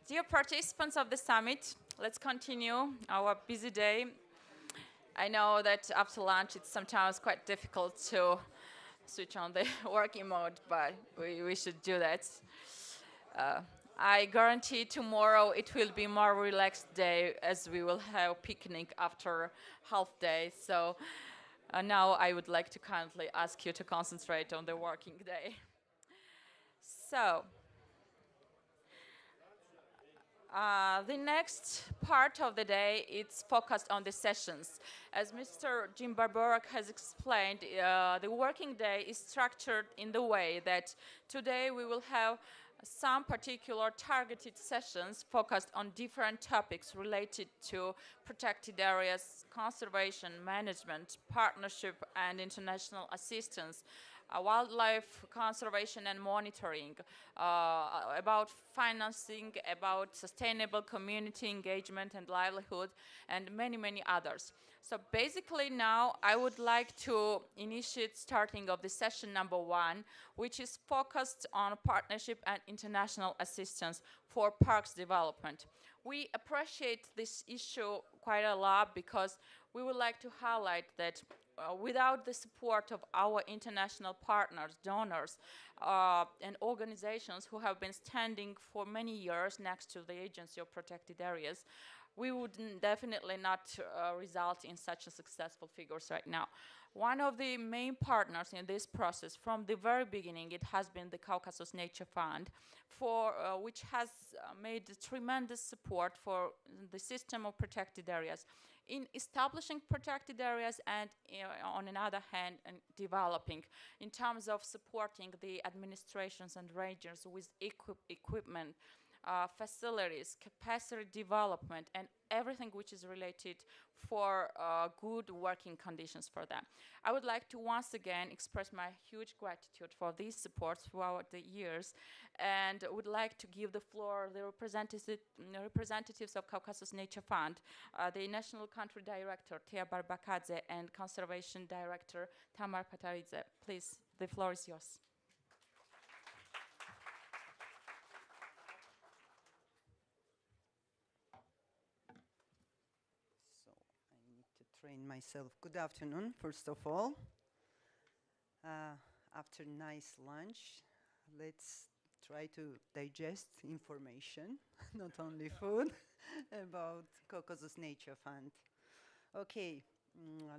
Dear participants of the summit, let's continue our busy day. I know that after lunch it's sometimes quite difficult to switch on the working mode, but we should do that. I guarantee tomorrow it will be more relaxed day as we will have picnic after half day. So now I would like to kindly ask you to concentrate on the working day. So the next part of the day is focused on the sessions. As Mr. Jim Barborak has explained, the working day is structured in the way that today we will have some particular targeted sessions focused on different topics related to protected areas, conservation, management, partnership, and international assistance. Wildlife conservation and monitoring, about financing, about sustainable community engagement and livelihood, and many, many others. So basically now I would like to initiate starting of the session number 1, which is focused on partnership and international assistance for parks development. We appreciate this issue quite a lot because we would like to highlight that without the support of our international partners, donors, and organizations who have been standing for many years next to the Agency of Protected Areas, we would definitely not result in such a successful figures right now. One of the main partners in this process from the very beginning, it has been the Caucasus Nature Fund, which has made tremendous support for the system of protected areas in establishing protected areas and on another hand developing in terms of supporting the administrations and rangers with equipment, facilities, capacity development, and everything which is related for good working conditions for them. I would like to once again express my huge gratitude for these supports throughout the years, and would like to give the floor the representatives of Caucasus Nature Fund, the National Country Director Tea Barbakadze and Conservation Director Tamar Pataridze. Please, the floor is yours. Train myself. Good afternoon, first of all. After nice lunch, let's try to digest information, not only food, about Caucasus Nature Fund. Okay,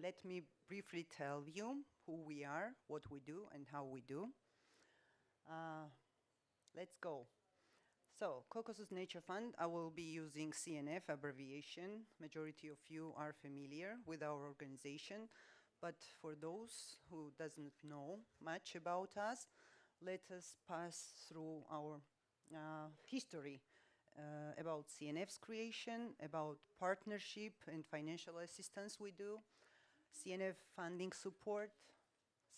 let me briefly tell you who we are, what we do, and how we do. Let's go. So, Caucasus Nature Fund, I will be using CNF abbreviation. Majority of you are familiar with our organization, but for those who doesn't know much about us, let us pass through our history about CNF's creation, about partnership and financial assistance we do, CNF funding support,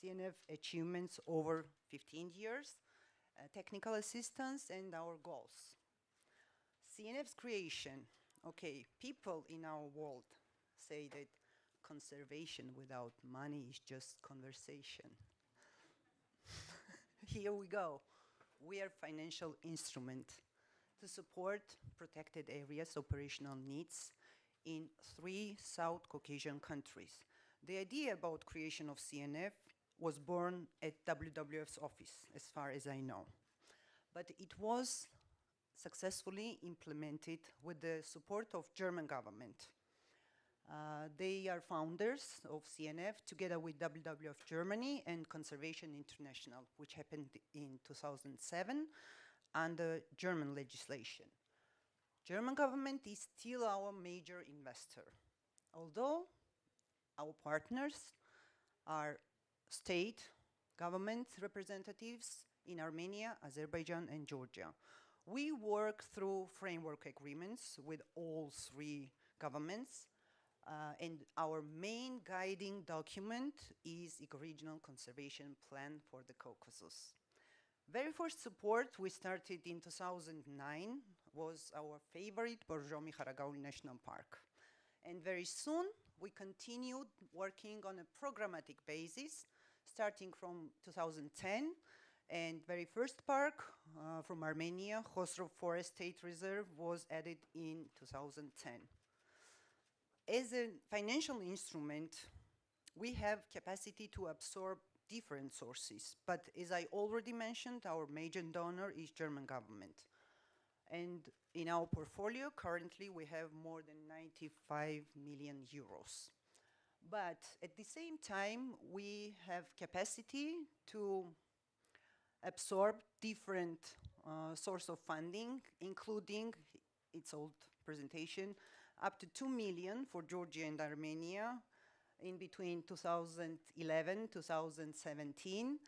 CNF achievements over 15 years, technical assistance, and our goals. CNF's creation. Okay, people in our world say that conservation without money is just conversation. Here we go. We are financial instrument to support protected areas operational needs in 3 South Caucasian countries. The idea about creation of CNF was born at WWF's office, as far as I know. But it was successfully implemented with the support of German government. They are founders of CNF together with WWF Germany and Conservation International, which happened in 2007 under German legislation. German government is still our major investor, although our partners are state government representatives in Armenia, Azerbaijan, and Georgia. We work through framework agreements with all 3 governments, and our main guiding document is Ecoregional Conservation Plan for the Caucasus. Very first support we started in 2009 was our favorite Borjomi National Park. And very soon we continued working on a programmatic basis, starting from 2010. And very first park from Armenia, Khosrow Forest State Reserve, was added in 2010. As a financial instrument, we have capacity to absorb different sources. But as I already mentioned, our major donor is German government. And in our portfolio, currently, we have more than 95 million euros. But at the same time, we have capacity to absorb different source of funding, including its old presentation, up to 2 million for Georgia and Armenia in between 2011, 2017.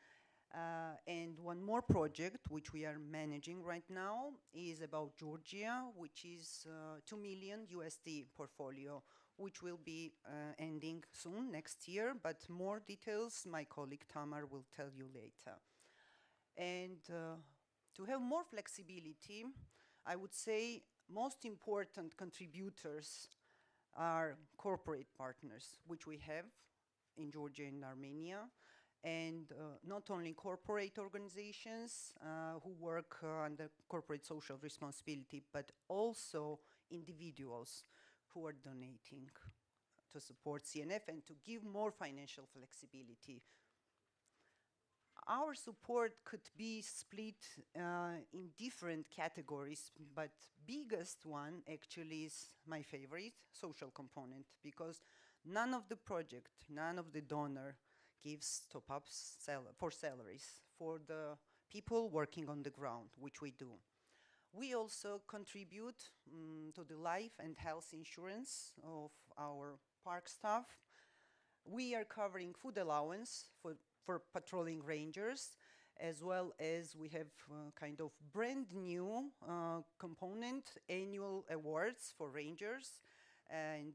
And one more project, which we are managing right now, is about Georgia, which is 2 million USD portfolio, which will be ending soon, next year. But more details, my colleague Tamar will tell you later. And to have more flexibility, I would say most important contributors are corporate partners, which we have in Georgia and Armenia, and not only corporate organizations who work under corporate social responsibility, but also individuals who are donating to support CNF and to give more financial flexibility. Our support could be split in different categories, but biggest one actually is my favorite, social component, because none of the project, none of the donor gives top-ups for salaries for the people working on the ground, which we do. We also contribute to the life and health insurance of our park staff. We are covering food allowance for patrolling rangers, as well as we have kind of brand new component, annual awards for rangers, and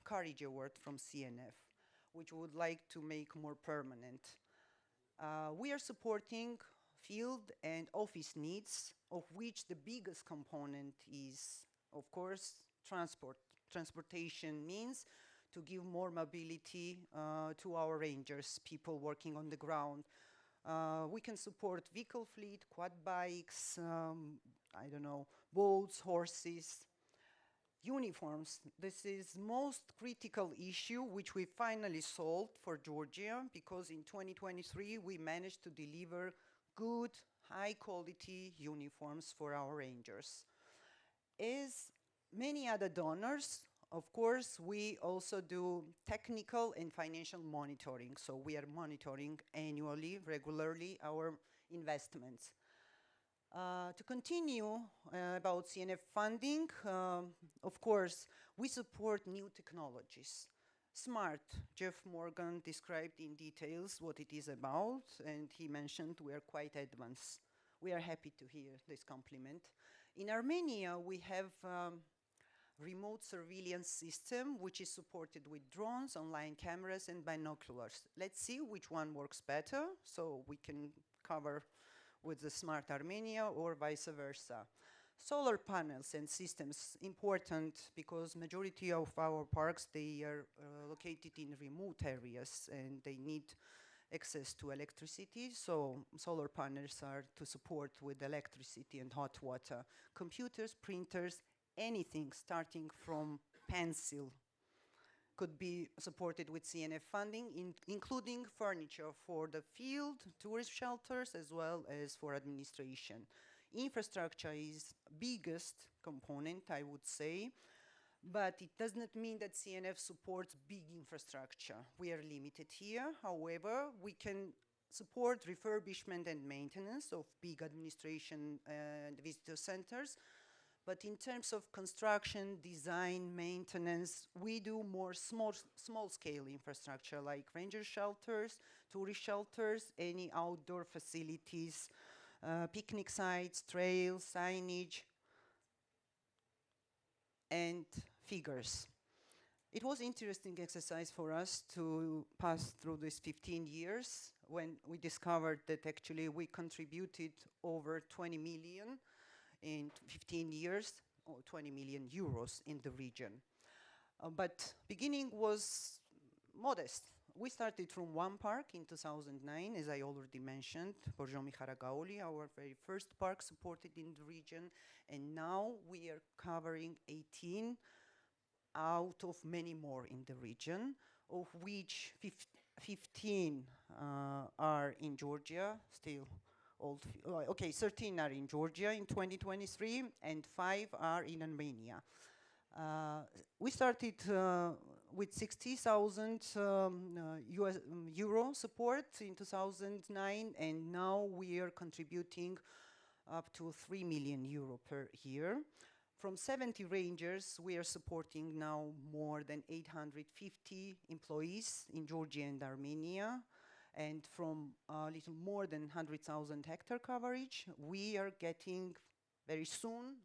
Courage Award from CNF, which we would like to make more permanent. We are supporting field and office needs, of which the biggest component is, of course, transportation means to give more mobility to our rangers, people working on the ground. We can support vehicle fleet, quad bikes, I don't know, boats, horses. Uniforms, this is most critical issue which we finally solved for Georgia, because in 2023 we managed to deliver good, high quality uniforms for our rangers. As many other donors, of course, we also do technical and financial monitoring. So we are monitoring annually, regularly, our investments. To continue about CNF funding, of course, we support new technologies. SMART, Jeff Morgan described in details what it is about, and he mentioned we are quite advanced. We are happy to hear this compliment. In Armenia, we have remote surveillance system, which is supported with drones, online cameras, and binoculars. Let's see which one works better, so we can cover with the Smart Armenia or vice versa. Solar panels and systems, important because majority of our parks, they are located in remote areas and they need access to electricity, so solar panels are to support with electricity and hot water. Computers, printers, anything starting from pencil could be supported with CNF funding, including furniture for the field, tourist shelters, as well as for administration. Infrastructure is biggest component, I would say, but it does not mean that CNF supports big infrastructure. We are limited here. However, we can support refurbishment and maintenance of big administration and visitor centers. But in terms of construction, design, maintenance, we do more small-scale infrastructure like ranger shelters, tourist shelters, any outdoor facilities, picnic sites, trails, signage, and figures. It was interesting exercise for us to pass through these 15 years when we discovered that actually we contributed over 20 million in 15 years, or 20 million euros in the region. But beginning was modest. We started from one park in 2009, as I already mentioned, Borjomi, our very first park supported in the region, and now we are covering 18 out of many more in the region, of which 15 are in Georgia, still old. Okay, 13 are in Georgia in 2023, and 5 are in Armenia. We started with 60,000 euro support in 2009, and now we are contributing up to 3 million euro per year. From 70 rangers, we are supporting now more than 850 employees in Georgia and Armenia. And from a little more than 100,000 hectare coverage, we are getting very soon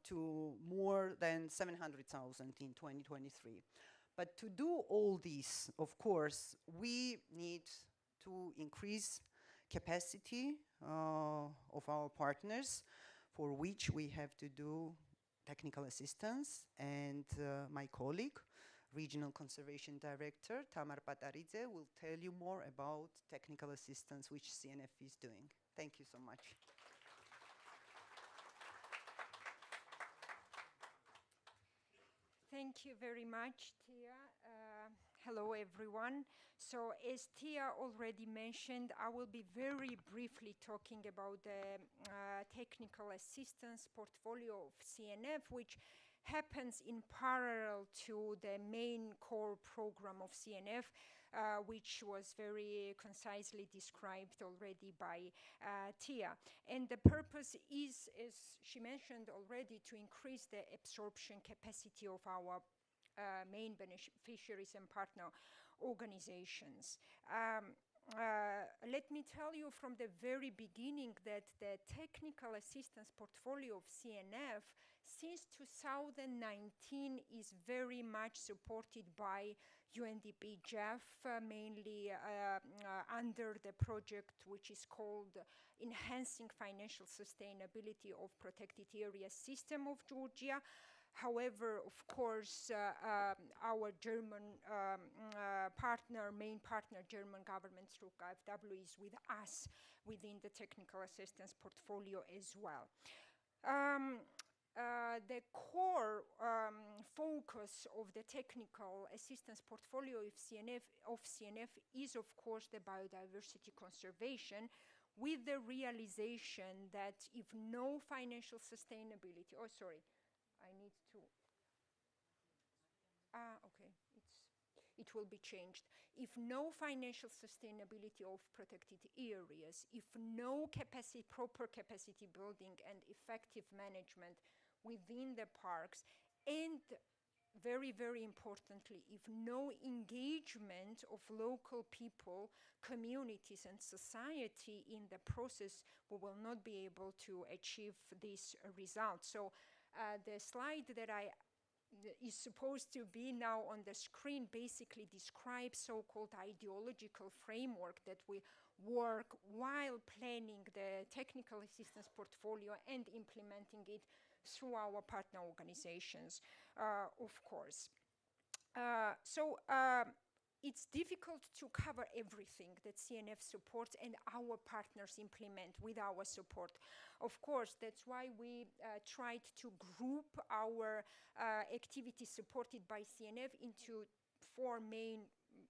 to more than 700,000 in 2023. But to do all this, of course, we need to increase capacity of our partners, for which we have to do technical assistance. And my colleague, Regional Conservation Director Tamar Pataridze, will tell you more about technical assistance which CNF is doing. Thank you so much. Thank you very much, Tia. Hello, everyone. So, as Tia already mentioned, I will be very briefly talking about the technical assistance portfolio of CNF, which happens in parallel to the main core program of CNF, which was very concisely described already by Tia. And the purpose is, as she mentioned already, to increase the absorption capacity of our main beneficiaries and partner organizations. Let me tell you from the very beginning that the technical assistance portfolio of CNF since 2019 is very much supported by UNDP GEF, mainly under the project which is called Enhancing Financial Sustainability of Protected Area System of Georgia. However, of course, our German main partner, German government through KfW, is with us within the technical assistance portfolio as well. The core focus of the technical assistance portfolio of CNF is, of course, the biodiversity conservation, with the realization that if no financial sustainability, I need to, okay, it will be changed. If no financial sustainability of protected areas, if no proper capacity building and effective management within the parks, and very, very importantly, if no engagement of local people, communities, and society in the process, we will not be able to achieve this result. So the slide that is supposed to be now on the screen basically describes so-called ideological framework that we work while planning the technical assistance portfolio and implementing it through our partner organizations, of course. It's difficult to cover everything that CNF supports and our partners implement with our support. Of course, that's why we tried to group our activities supported by CNF into 4 main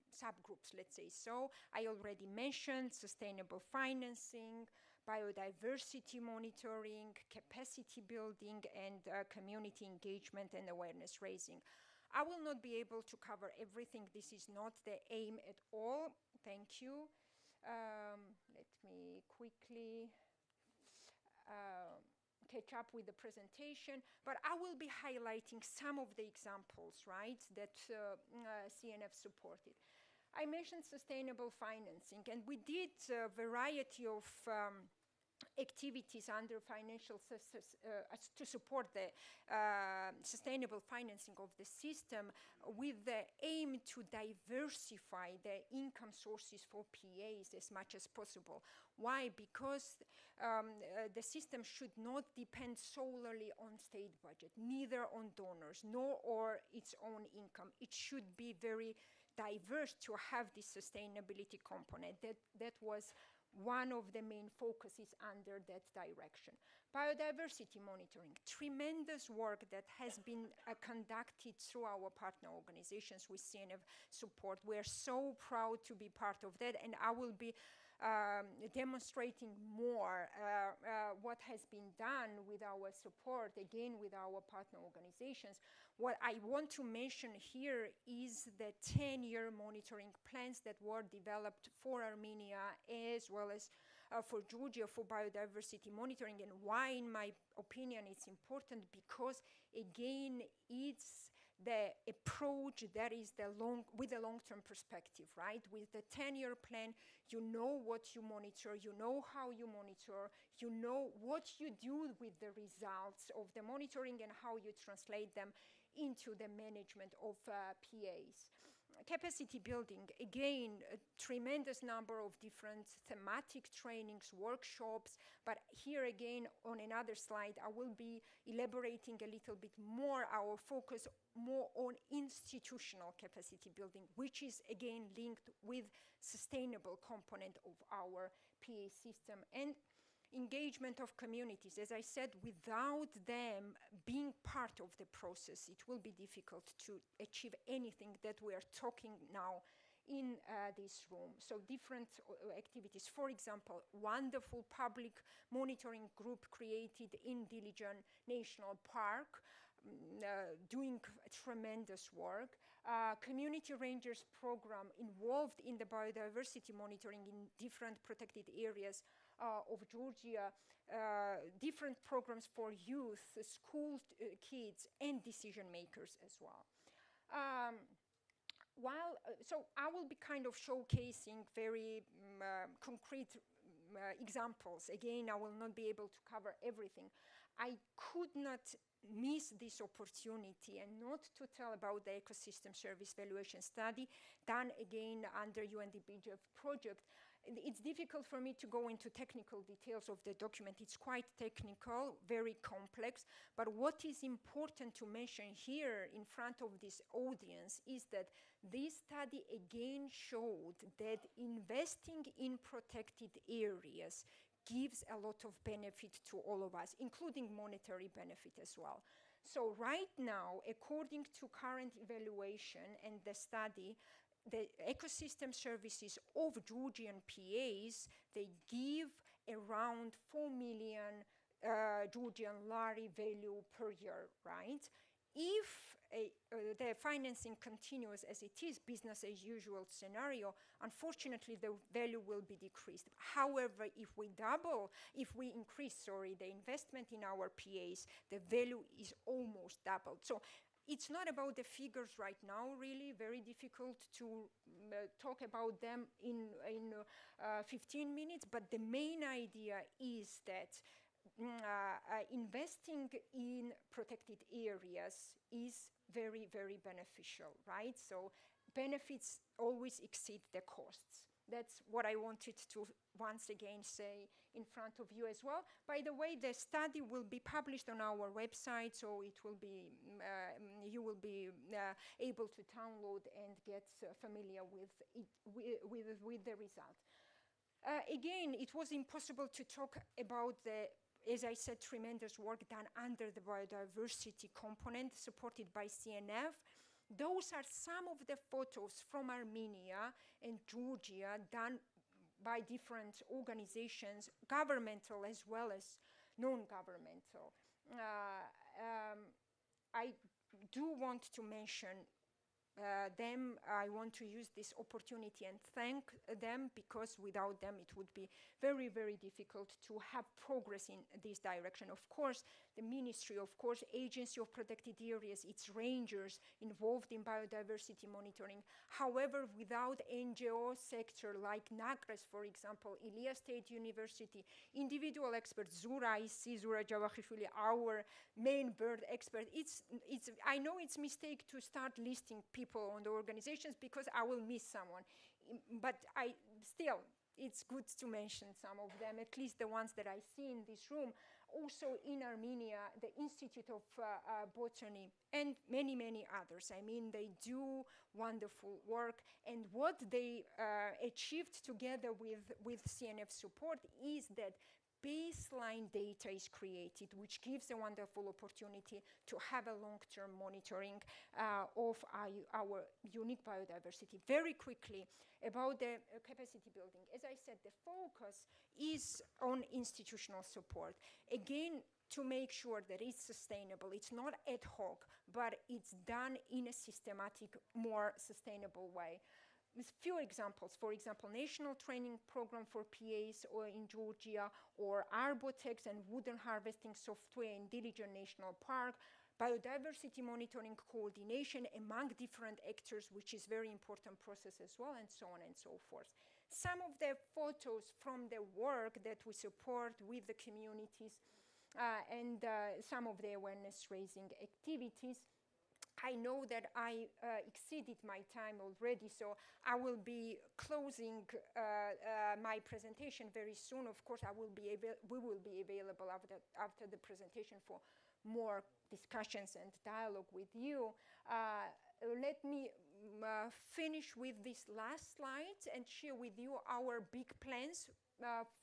subgroups, let's say. So I already mentioned sustainable financing, biodiversity monitoring, capacity building, and community engagement and awareness raising. I will not be able to cover everything. This is not the aim at all. Thank you. Let me quickly catch up with the presentation, but I will be highlighting some of the examples, right, that CNF supported. I mentioned sustainable financing, and we did a variety of activities under financial to support the sustainable financing of the system with the aim to diversify the income sources for PAs as much as possible. Why? Because the system should not depend solely on state budget, neither on donors nor or its own income. It should be very diverse to have this sustainability component. That was one of the main focuses under that direction. Biodiversity monitoring, tremendous work that has been conducted through our partner organizations with CNF support. We're so proud to be part of that, and I will be demonstrating more what has been done with our support, again with our partner organizations. What I want to mention here is the 10-year monitoring plans that were developed for Armenia as well as for Georgia for biodiversity monitoring. And why, in my opinion, it's important, because again, it's the approach that is with the long-term perspective, right? With the 10-year plan, you know what you monitor, you know how you monitor, you know what you do with the results of the monitoring and how you translate them into the management of PAs. Capacity building, again, a tremendous number of different thematic trainings, workshops, but here again on another slide I will be elaborating a little bit more our focus more on institutional capacity building, which is again linked with sustainable component of our PA system. And engagement of communities. As I said, without them being part of the process, it will be difficult to achieve anything that we are talking now in this room. So different activities. For example, wonderful public monitoring group created in Dilijan National Park, doing tremendous work. Community Rangers program involved in the biodiversity monitoring in different protected areas of Georgia, different programs for youth, school kids, and decision makers as well. So I will be kind of showcasing very concrete examples. Again, I will not be able to cover everything. I could not miss this opportunity and not to tell about the ecosystem service valuation study done again under UNDP project. It's difficult for me to go into technical details of the document. It's quite technical, very complex, but what is important to mention here in front of this audience is that this study again showed that investing in protected areas gives a lot of benefit to all of us, including monetary benefit as well. So right now, according to current evaluation and the study, the ecosystem services of Georgian PAs, they give around 4 million Georgian lari value per year, right? If the financing continues as it is, business as usual scenario, unfortunately the value will be decreased. However, if we increase the investment in our PAs, the value is almost doubled. So it's not about the figures right now, really, very difficult to talk about them in 15 minutes, but the main idea is that investing in protected areas is very, very beneficial, right? So benefits always exceed the costs. That's what I wanted to once again say in front of you as well. By the way, the study will be published on our website, so it will be you will be able to download and get familiar with the result. Again, it was impossible to talk about the, as I said, tremendous work done under the biodiversity component supported by CNF. Those are some of the photos from Armenia and Georgia done by different organizations, governmental as well as non-governmental. I do want to mention them. I want to use this opportunity and thank them, because without them it would be very, very difficult to have progress in this direction. Of course, the ministry, of course, Agency of Protected Areas, its rangers involved in biodiversity monitoring. However, without NGO sector like NAGRES, for example, Illes State University, individual experts, Zurab Gurgenidze, our main bird expert, I know it's a mistake to start listing people on the organizations because I will miss someone, but still, it's good to mention some of them, at least the ones that I see in this room. Also in Armenia, the Institute of Botany, and many, many others. I mean, they do wonderful work, and what they achieved together with CNF support is that baseline data is created, which gives a wonderful opportunity to have a long-term monitoring of our unique biodiversity. Very quickly, about the capacity building. As I said, the focus is on institutional support. Again, to make sure that it's sustainable. It's not ad hoc, but it's done in a systematic, more sustainable way. With few examples, for example, national training program for PAs or in Georgia, or Arbotex and wooden harvesting software in Dilijan National Park, biodiversity monitoring coordination among different actors, which is very important process as well, and so on and so forth. Some of the photos from the work that we support with the communities and some of the awareness raising activities. I know that I exceeded my time already, so I will be closing my presentation very soon. Of course, we will be available after the presentation for more discussions and dialogue with you. Let me finish with this last slide and share with you our big plans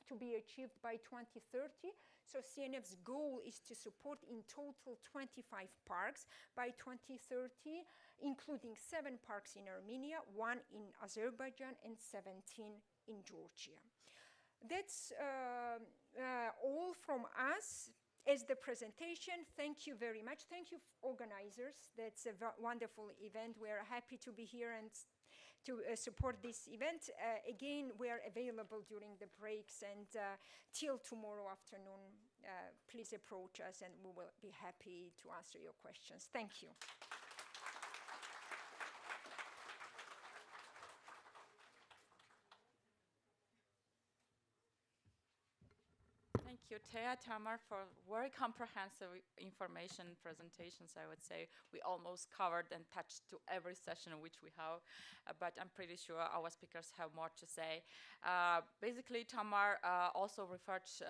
to be achieved by 2030. So CNF's goal is to support in total 25 parks by 2030, including 7 parks in Armenia, 1 in Azerbaijan, and 17 in Georgia. That's all from us as the presentation. Thank you very much. Thank you, organizers. That's a wonderful event. We are happy to be here and to support this event. Again, we are available during the breaks, and till tomorrow afternoon, please approach us and we will be happy to answer your questions. Thank you. Thank you, Tea, Tamar, for very comprehensive information presentations. I would say we almost covered and touched to every session which we have, but I'm pretty sure our speakers have more to say. Basically, Tamar also referred to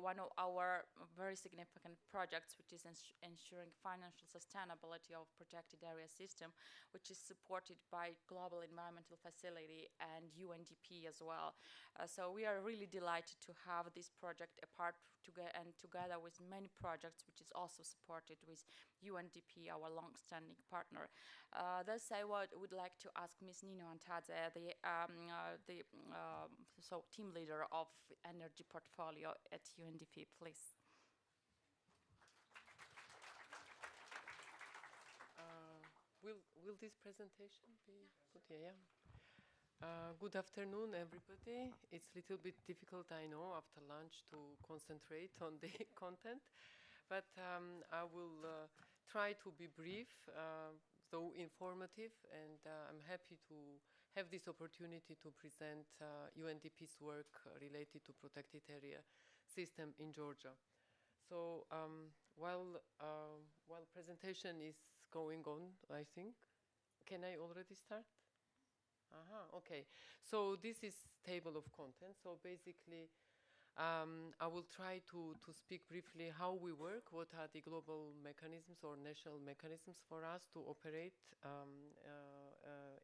one of our very significant projects, which is ensuring financial sustainability of protected area system, which is supported by Global Environmental Facility and UNDP as well. So we are really delighted to have this project together with many projects, which is also supported with UNDP, our long-standing partner. Thus, I would like to ask Ms. Nino Antadze, the team leader of energy portfolio at UNDP, please. Will this presentation be put here? Yeah. Good afternoon, everybody. It's a little bit difficult, I know, after lunch to concentrate on the content, but I will try to be brief, though informative, and I'm happy to have this opportunity to present UNDP's work related to protected area system in Georgia. So while presentation is going on, I think, can I already start? Okay. So this is table of contents. So basically, I will try to speak briefly how we work, what are the global mechanisms or national mechanisms for us to operate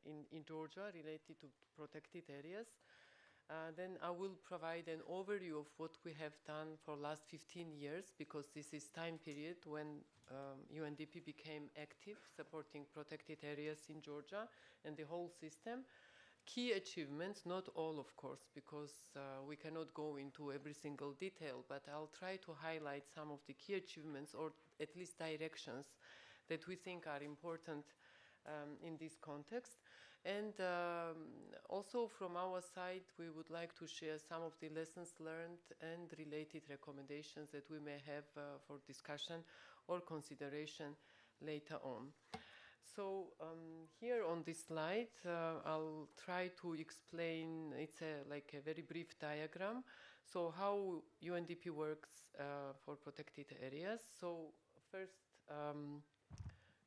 in Georgia related to protected areas. Then I will provide an overview of what we have done for last 15 years, because this is time period when UNDP became active, supporting protected areas in Georgia and the whole system. Key achievements, not all of course, because we cannot go into every single detail, but I'll try to highlight some of the key achievements, or at least directions that we think are important in this context. And also from our side, we would like to share some of the lessons learned and related recommendations that we may have for discussion or consideration later on. So here on this slide, I'll try to explain, it's like a very brief diagram. So how UNDP works for protected areas. So first,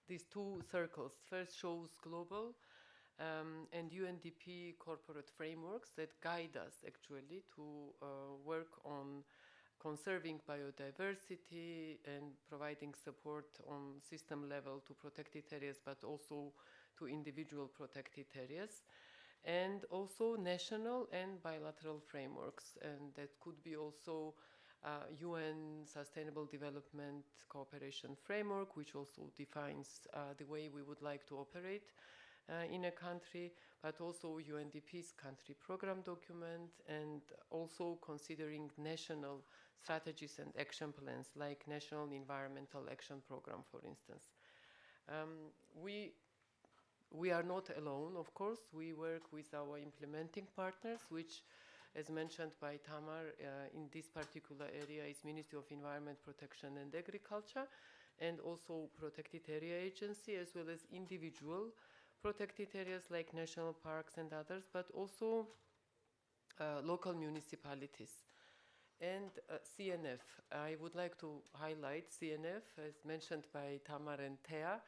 these two circles, first shows global and UNDP corporate frameworks that guide us actually to work on conserving biodiversity and providing support on system level to protected areas, but also to individual protected areas. And also national and bilateral frameworks, and that could be also UN Sustainable Development Cooperation Framework, which also defines the way we would like to operate in a country, but also UNDP's country program document, and also considering national strategies and action plans, like National Environmental Action Program, for instance. We are not alone, of course. We work with our implementing partners, which, as mentioned by Tamar, in this particular area is Ministry of Environment, Protection and Agriculture, and also Protected Area Agency, as well as individual protected areas like national parks and others, but also local municipalities. And CNF, I would like to highlight CNF, as mentioned by Tamar and Thea.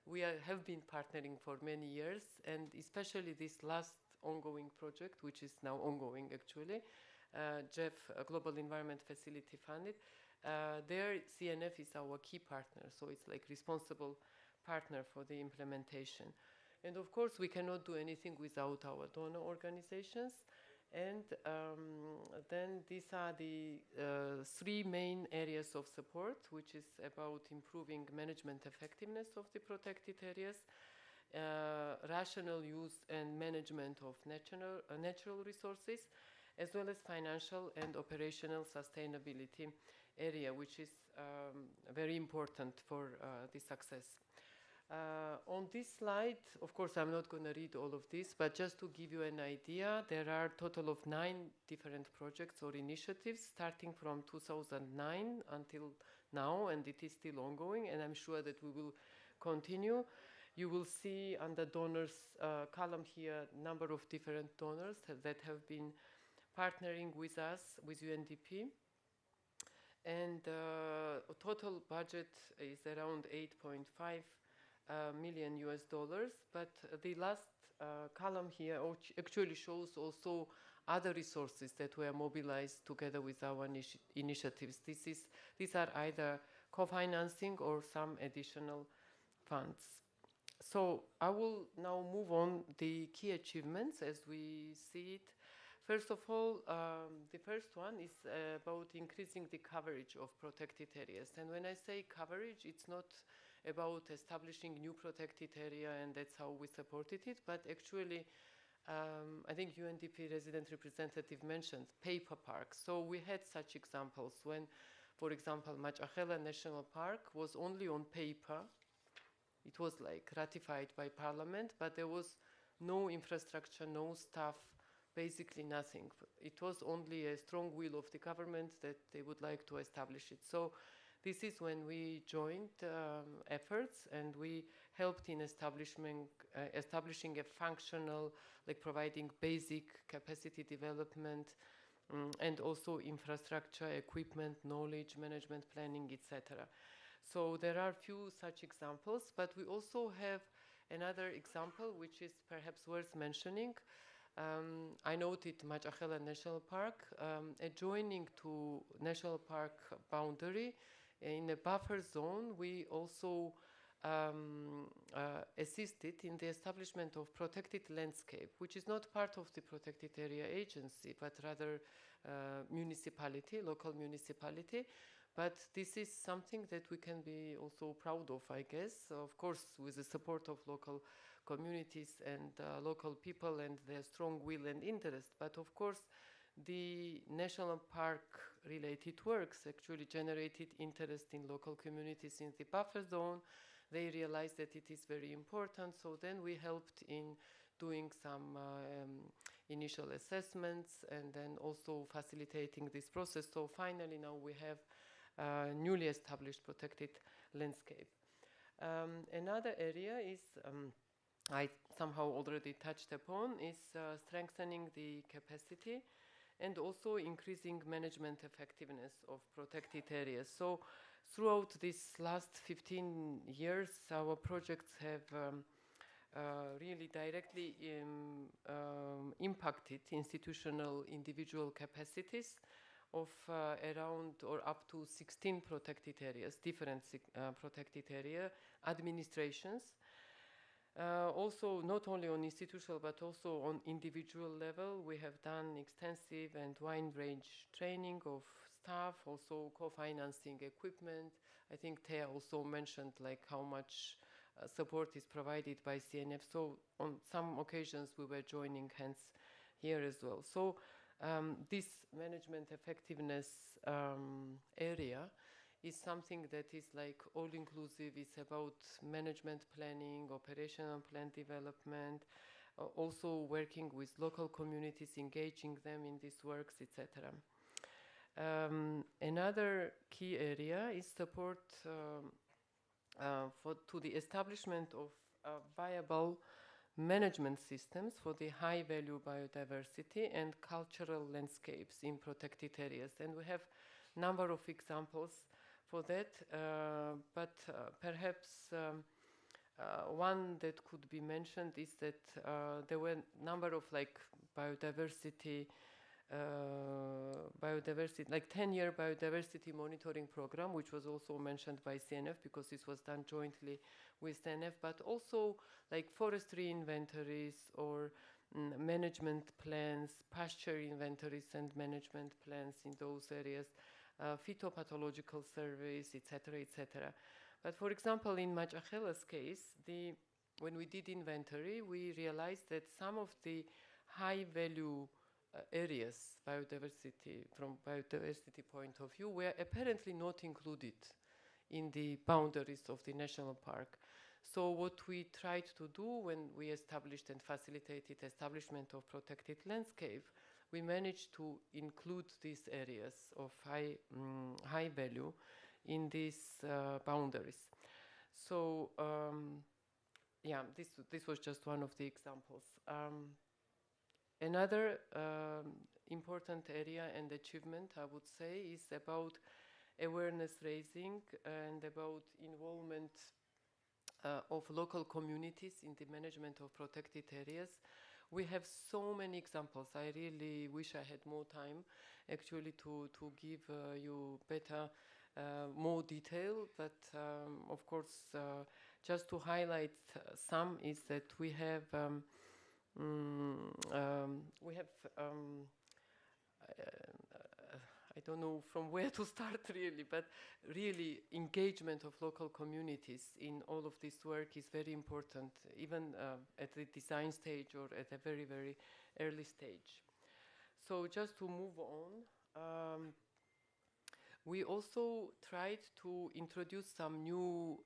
We have been partnering for many years, and especially this last ongoing project, which is now ongoing actually, GEF, Global Environment Facility funded. There, CNF is our key partner, so it's like responsible partner for the implementation. And of course, we cannot do anything without our donor organizations. And then these are the three main areas of support, which is about improving management effectiveness of the protected areas, rational use and management of natural resources, as well as financial and operational sustainability area, which is very important for the success. On this slide, of course, I'm not going to read all of this, but just to give you an idea, there are a total of 9 different projects or initiatives starting from 2009 until now, and it is still ongoing, and I'm sure that we will continue. You will see on the donors column here number of different donors that have been partnering with us, with UNDP. And total budget is around 8.5 million US dollars, but the last column here actually shows also other resources that were mobilized together with our initiatives. These are either co-financing or some additional funds. So I will now move on the key achievements as we see it. First of all, the first one is about increasing the coverage of protected areas. And when I say coverage, it's not about establishing new protected area and that's how we supported it, but actually I think UNDP resident representative mentioned paper parks. So we had such examples when, for example, Machachela National Park was only on paper. It was like ratified by parliament, but there was no infrastructure, no staff, basically nothing. It was only a strong will of the government that they would like to establish it. So this is when we joined efforts and we helped in establishing a functional, like providing basic capacity development and also infrastructure, equipment, knowledge, management planning, etc. So there are few such examples, but we also have another example which is perhaps worth mentioning. I noted Machachela National Park, adjoining to National Park boundary. In a buffer zone, we also assisted in the establishment of protected landscape, which is not part of the protected area agency, but rather municipality, local municipality. But this is something that we can be also proud of, I guess, of course, with the support of local communities and local people and their strong will and interest. But of course, the national park related works actually generated interest in local communities in the buffer zone. they realized that it is very important. So then we helped in doing some initial assessments and then also facilitating this process. So finally now we have a newly established protected landscape. Another area is, I somehow already touched upon, is strengthening the capacity and also increasing management effectiveness of protected areas. So throughout these last 15 years, our projects have really directly impacted institutional individual capacities of around or up to 16 protected areas, different protected area administrations. Also, not only on institutional but also on individual level, we have done extensive and wide range training of staff, also co-financing equipment. I think Thea also mentioned like how much support is provided by CNF. So on some occasions we were joining hands here as well. So this management effectiveness area is something that is like all-inclusive. It's about management planning, operational plan development, also working with local communities, engaging them in these works, etc. Another key area is support to the establishment of viable management systems for the high-value biodiversity and cultural landscapes in protected areas. And we have a number of examples for that, but perhaps one that could be mentioned is that there were a number of like biodiversity, like 10-year biodiversity monitoring program, which was also mentioned by CNF because this was done jointly with CNF, but also like forestry inventories or management plans, pasture inventories and management plans in those areas, phytopathological surveys, etc., etc. But for example, in Majachela's case, when we did inventory, we realized that some of the high-value areas, biodiversity, from biodiversity point of view, were apparently not included in the boundaries of the national park. So what we tried to do when we established and facilitated establishment of protected landscape, we managed to include these areas of high value in these boundaries. So yeah, this was just one of the examples. Another important area and achievement, I would say, is about awareness raising and about involvement of local communities in the management of protected areas. We have so many examples. I really wish I had more time actually to give you better, more detail, but of course, just to highlight some is that we have I don't know from where to start really, but really engagement of local communities in all of this work is very important, even at the design stage or at a very, very early stage. So just to move on, we also tried to introduce some new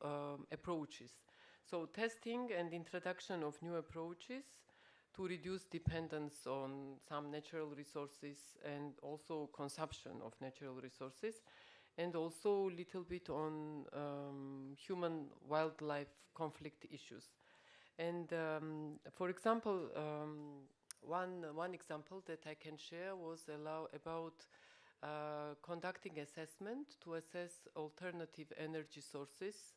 approaches. So testing and introduction of new approaches to reduce dependence on some natural resources and also consumption of natural resources, and also a little bit on human-wildlife conflict issues. And for example, one example that I can share was about conducting assessment to assess alternative energy sources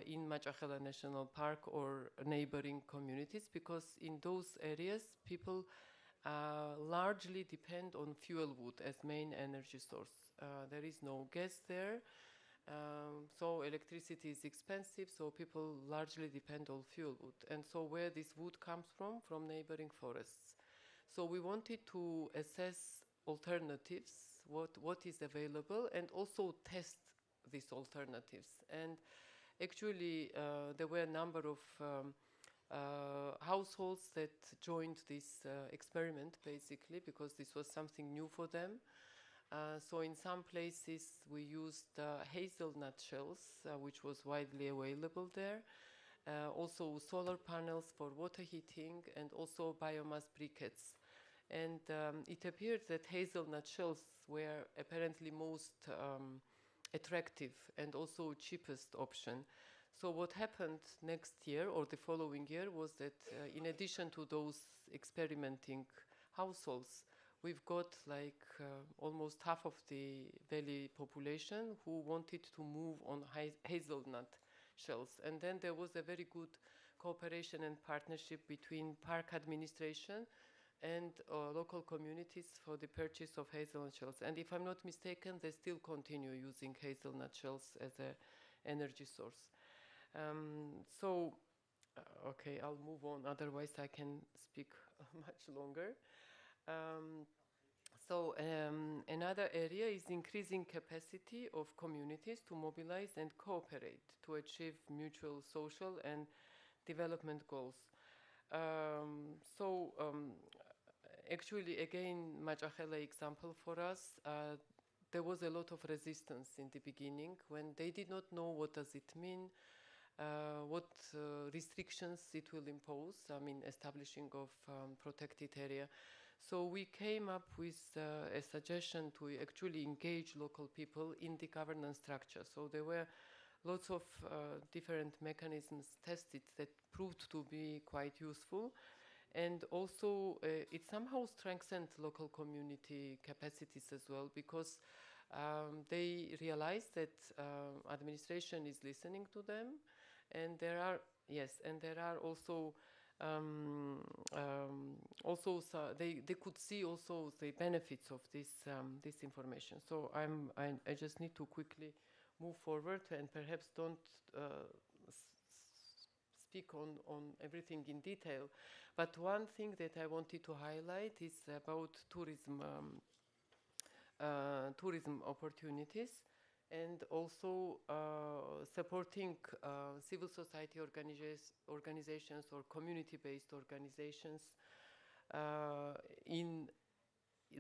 in Majachela National Park or neighboring communities, because in those areas people largely depend on fuel wood as main energy source. There is no gas there, so electricity is expensive, so people largely depend on fuel wood. And so where this wood comes from neighboring forests. So we wanted to assess alternatives, what is available, and also test these alternatives. And actually, there were a number of households that joined this experiment, basically, because this was something new for them. So in some places we used hazelnut shells, which was widely available there. Also solar panels for water heating, and also biomass briquettes. And it appeared that hazelnut shells were apparently most attractive and also cheapest option. So what happened next year or the following year was that in addition to those experimenting households, we've got like almost half of the valley population who wanted to move on hazelnut shells. And then there was a very good cooperation and partnership between park administration and local communities for the purchase of hazelnut shells. And if I'm not mistaken, they still continue using hazelnut shells as an energy source. Okay, I'll move on, otherwise I can speak much longer. Another area is increasing capacity of communities to mobilize and cooperate to achieve mutual social and development goals. Actually, again, Majahela example for us, there was a lot of resistance in the beginning when they did not know what does it mean, what restrictions it will impose, I mean, establishing of protected area. So we came up with a suggestion to actually engage local people in the governance structure. So there were lots of different mechanisms tested that proved to be quite useful. And also it somehow strengthened local community capacities as well, because they realized that administration is listening to them, and there are also they could see also the benefits of this information. So I just need to quickly move forward and perhaps don't speak on everything in detail. But one thing that I wanted to highlight is about tourism opportunities, and also supporting civil society organizations or community-based organizations in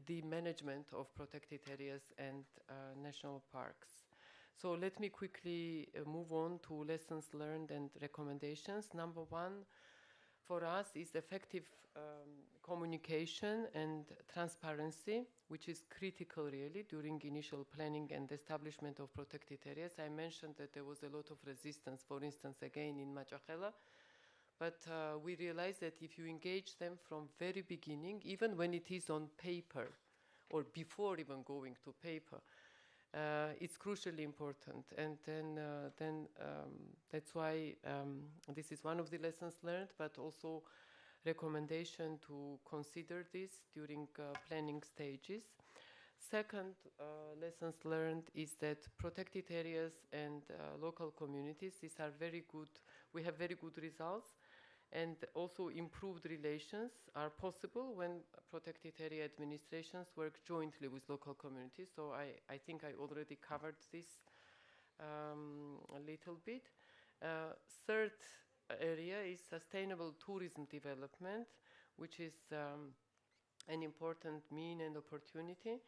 the management of protected areas and national parks. So let me quickly move on to lessons learned and recommendations. Number one for us is effective communication and transparency, which is critical really during initial planning and establishment of protected areas. I mentioned that there was a lot of resistance, for instance, again in Majahela, but we realized that if you engage them from very beginning, even when it is on paper or before even going to paper, it's crucially important. And then that's why this is one of the lessons learned, but also recommendation to consider this during planning stages. Second lessons learned is that protected areas and local communities, these are very good, we have very good results, and also improved relations are possible when protected area administrations work jointly with local communities. So I think I already covered this a little bit. Third area is sustainable tourism development, which is an important mean and opportunity.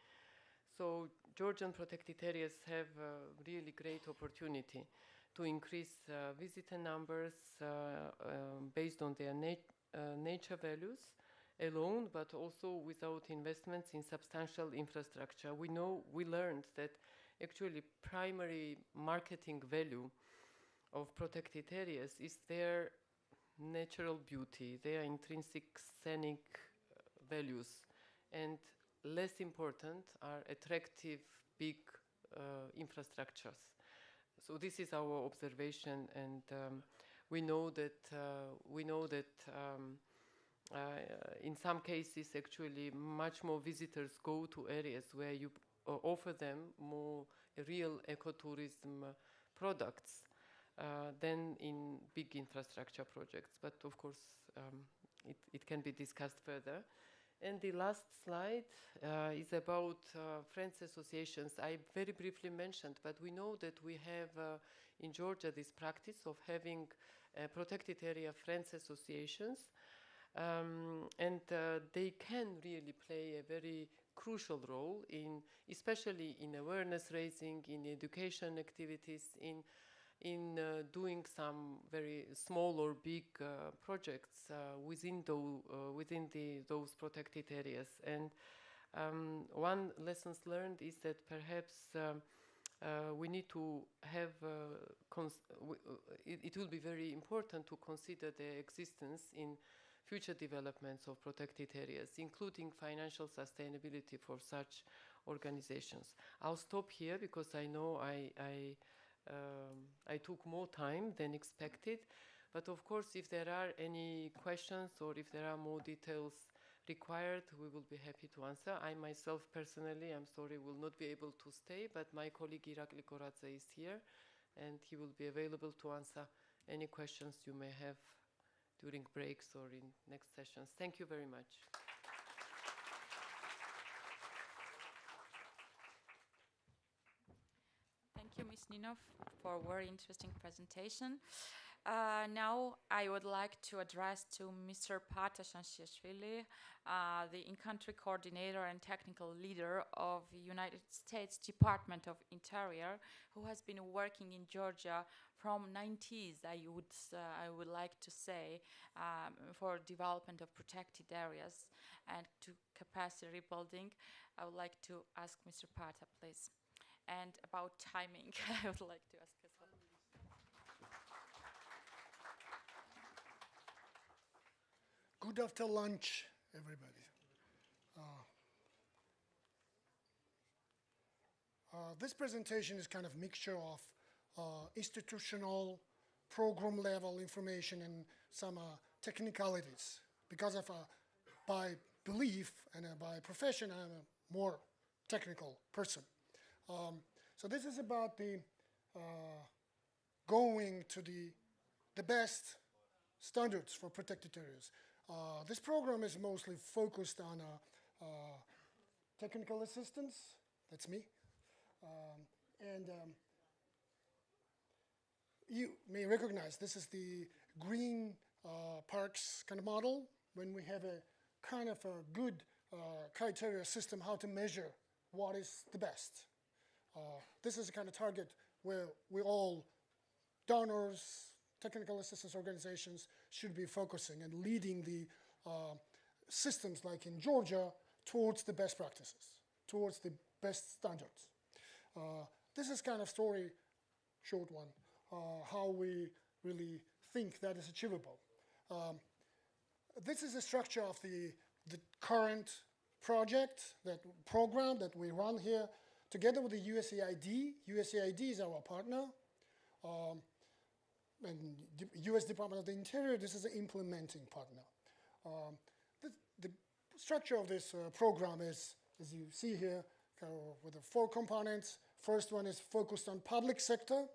So Georgian protected areas have a really great opportunity to increase visitor numbers based on their nature values alone, but also without investments in substantial infrastructure. We learned that actually primary marketing value of protected areas is their natural beauty, their intrinsic scenic values, and less important are attractive big infrastructures. So this is our observation, and we know that in some cases actually much more visitors go to areas where you offer them more real ecotourism products than in big infrastructure projects. But of course it can be discussed further. And the last slide is about friends associations. I very briefly mentioned, but we know that we have in Georgia this practice of having protected area friends associations, and they can really play a very crucial role especially in awareness raising, in education activities, in doing some very small or big projects within those protected areas. And one lessons learned is that perhaps we need to have, it will be very important to consider the existence in future developments of protected areas, including financial sustainability for such organizations. I'll stop here because I know I took more time than expected, but of course if there are any questions or if there are more details required, we will be happy to answer. I myself personally, I'm sorry, will not be able to stay, but my colleague Erik Illes is here and he will be available to answer any questions you may have during breaks or in next sessions. Thank you very much. Thank you, Ms. Nino, for a very interesting presentation. Now I would like to address to Mr. Paata Shanshiashvili, the in-country coordinator and technical leader of the United States Department of Interior, who has been working in Georgia from 90s, I would like to say, for development of protected areas and to capacity rebuilding. I would like to ask Mr. Paata, please. And about timing, I would like to ask as well. Good after lunch, everybody. This presentation is kind of mixture of institutional, program level information and some technicalities. Because of by belief and by profession, I'm a more technical person. So this is about the going to the best standards for protected areas. This program is mostly focused on technical assistance. That's me. You may recognize this is the green parks kind of model when we have a kind of a good criteria system how to measure what is the best. This is the kind of target where we all donors, technical assistance organizations should be focusing and leading the systems like in Georgia towards the best practices, towards the best standards. This is kind of story, short one, how we really think that is achievable. This is the structure of the current project, that program that we run here together with the USAID. USAID is our partner. And US Department of the Interior, this is an implementing partner. The structure of this program is, as you see here, with the 4 components. First one is focused on public sector.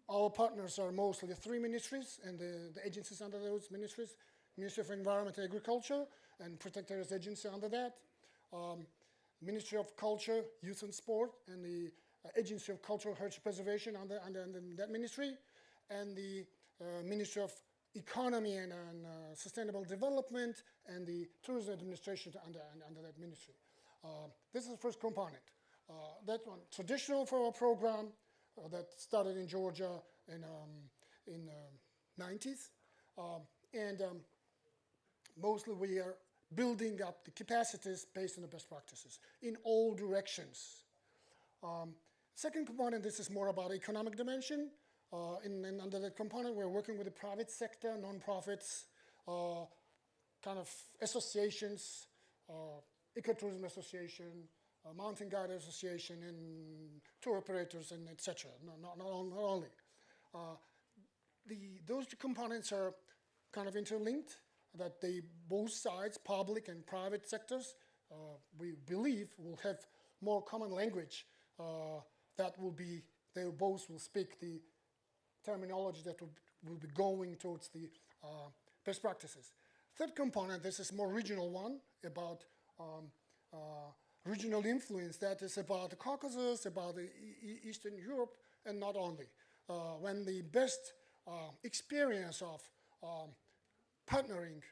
Our partners are mostly the 3 ministries and the agencies under those ministries. Ministry of Environment and Agriculture and Protected Areas Agency under that. Ministry of Culture, Youth and Sport, and the Agency of Cultural Heritage Preservation under that ministry. And the Ministry of Economy and Sustainable Development and the Tourism Administration under that ministry. This is the first component. That one, traditional for our program that started in Georgia in 90s. Mostly we are building up the capacities based on the best practices in all directions. Second component, this is more about economic dimension. Under that component, we're working with the private sector, non-profits, kind of associations, ecotourism association, mountain guide association, and tour operators, and etc. Not only. Those 2 components are kind of interlinked, that they both sides, public and private sectors, we believe will have more common language that will be, they both will speak the terminology that will be going towards the best practices. Third component, this is more regional one, about regional influence, that is about the Caucasus, about the Eastern Europe, and not only. When the best experience of partnering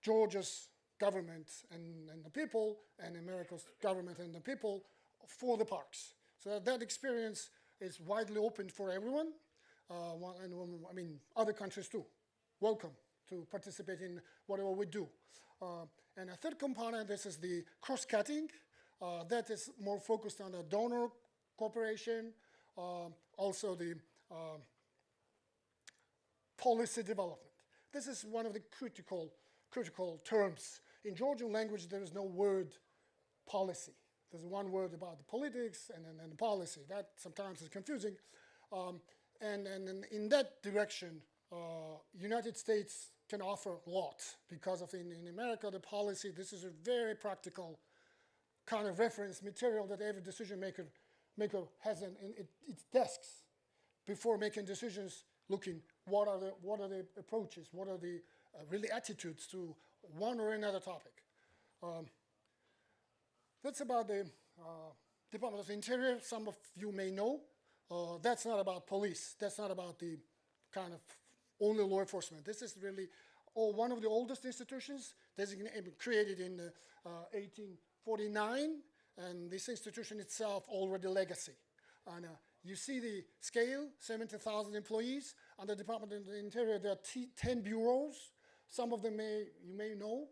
Georgia's government and the people, and America's government and the people for the parks. So that experience is widely open for everyone, I mean, other countries too. Welcome to participate in whatever we do. And a third component, this is the cross-cutting. That is more focused on the donor cooperation, also the policy development. This is one of the critical terms. In Georgian language, there is no word policy. There's one word about the politics and then the policy. That sometimes is confusing. And in that direction, United States can offer a lot because of in America, the policy, this is a very practical kind of reference material that every decision maker has in its desks before making decisions, looking what are the approaches, what are the really attitudes to one or another topic. That's about the Department of the Interior. Some of you may know. That's not about police. That's not about the kind of only law enforcement. This is really one of the oldest institutions created in 1849, and this institution itself already legacy. And you see the scale, 70,000 employees. Under the Department of the Interior, there are 10 bureaus. Some of them you may know.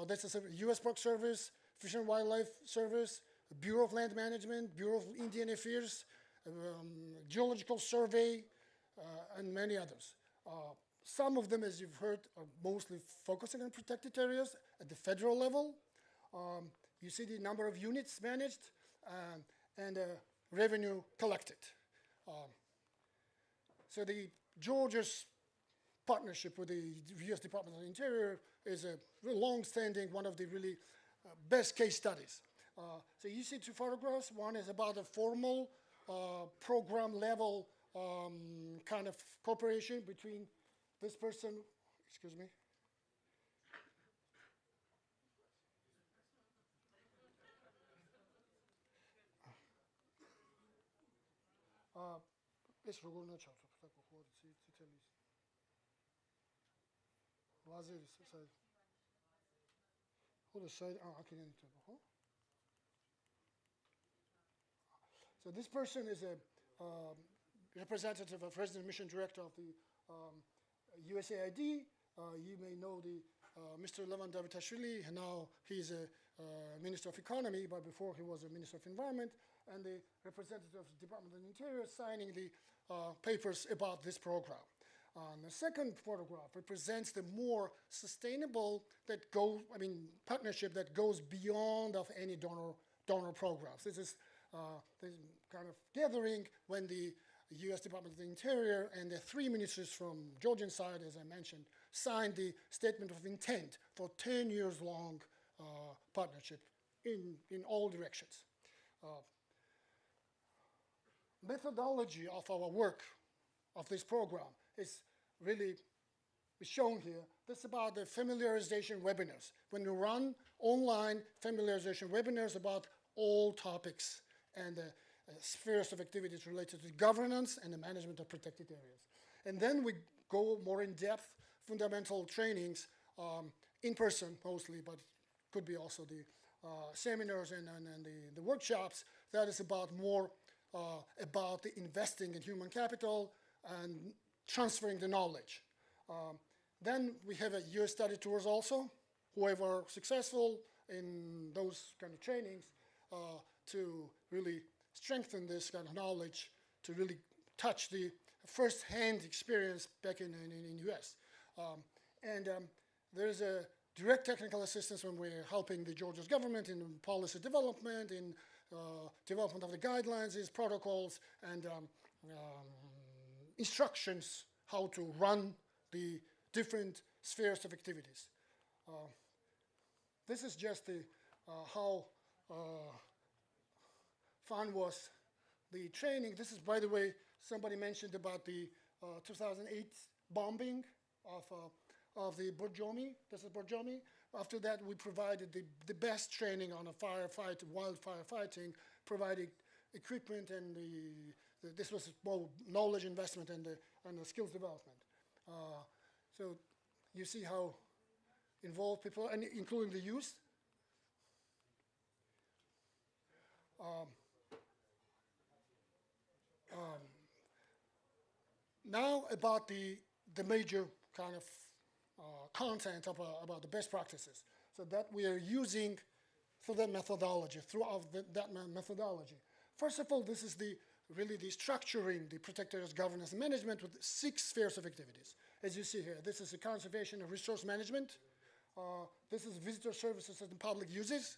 This is a U.S. Park Service, Fish and Wildlife Service, Bureau of Land Management, Bureau of Indian Affairs, Geological Survey, and many others. Some of them, as you've heard, are mostly focusing on protected areas at the federal level. You see the number of units managed and revenue collected. So the Georgia's partnership with the U.S. Department of the Interior is a really long-standing, one of the really best case studies. So you see two photographs. One is about a formal program level kind of cooperation between this person, excuse me. So this person is a representative of Resident Mission Director of the USAID. You may know the Mr. Davit, and now he's a Minister of Economy, but before he was a Minister of Environment, and the representative of the Department of the Interior signing the papers about this program. The second photograph represents the more sustainable partnership that goes beyond of any donor programs. This is kind of gathering when the U.S. Department of the Interior and the three ministers from Georgian side, as I mentioned, signed the statement of intent for 10 years long partnership in all directions. Methodology of our work of this program is really shown here. This is about the familiarization webinars. When you run online familiarization webinars about all topics and spheres of activities related to governance and the management of protected areas. And then we go more in depth, fundamental trainings, in person mostly, but could be also the seminars and the workshops. That is about more about the investing in human capital and transferring the knowledge. Then we have a US study tours also, whoever successful in those kind of trainings to really strengthen this kind of knowledge, to really touch the first-hand experience back in US. There's a direct technical assistance when we're helping the Georgia's government in policy development, in development of the guidelines, these protocols, and instructions how to run the different spheres of activities. This is just the, how fun was the training. This is, by the way, somebody mentioned about the 2008 bombing of the Borjomi. This is Borjomi. After that, we provided the best training on a wildfire fighting, providing equipment, and this was more knowledge investment and the skills development. So you see how involve people, and including the youth. Now about the major kind of content about the best practices. So that we are using for that methodology, throughout that methodology. First of all, this is really the structuring the protected areas governance and management with 6 spheres of activities. As you see here, this is the conservation and resource management. This is visitor services and public uses.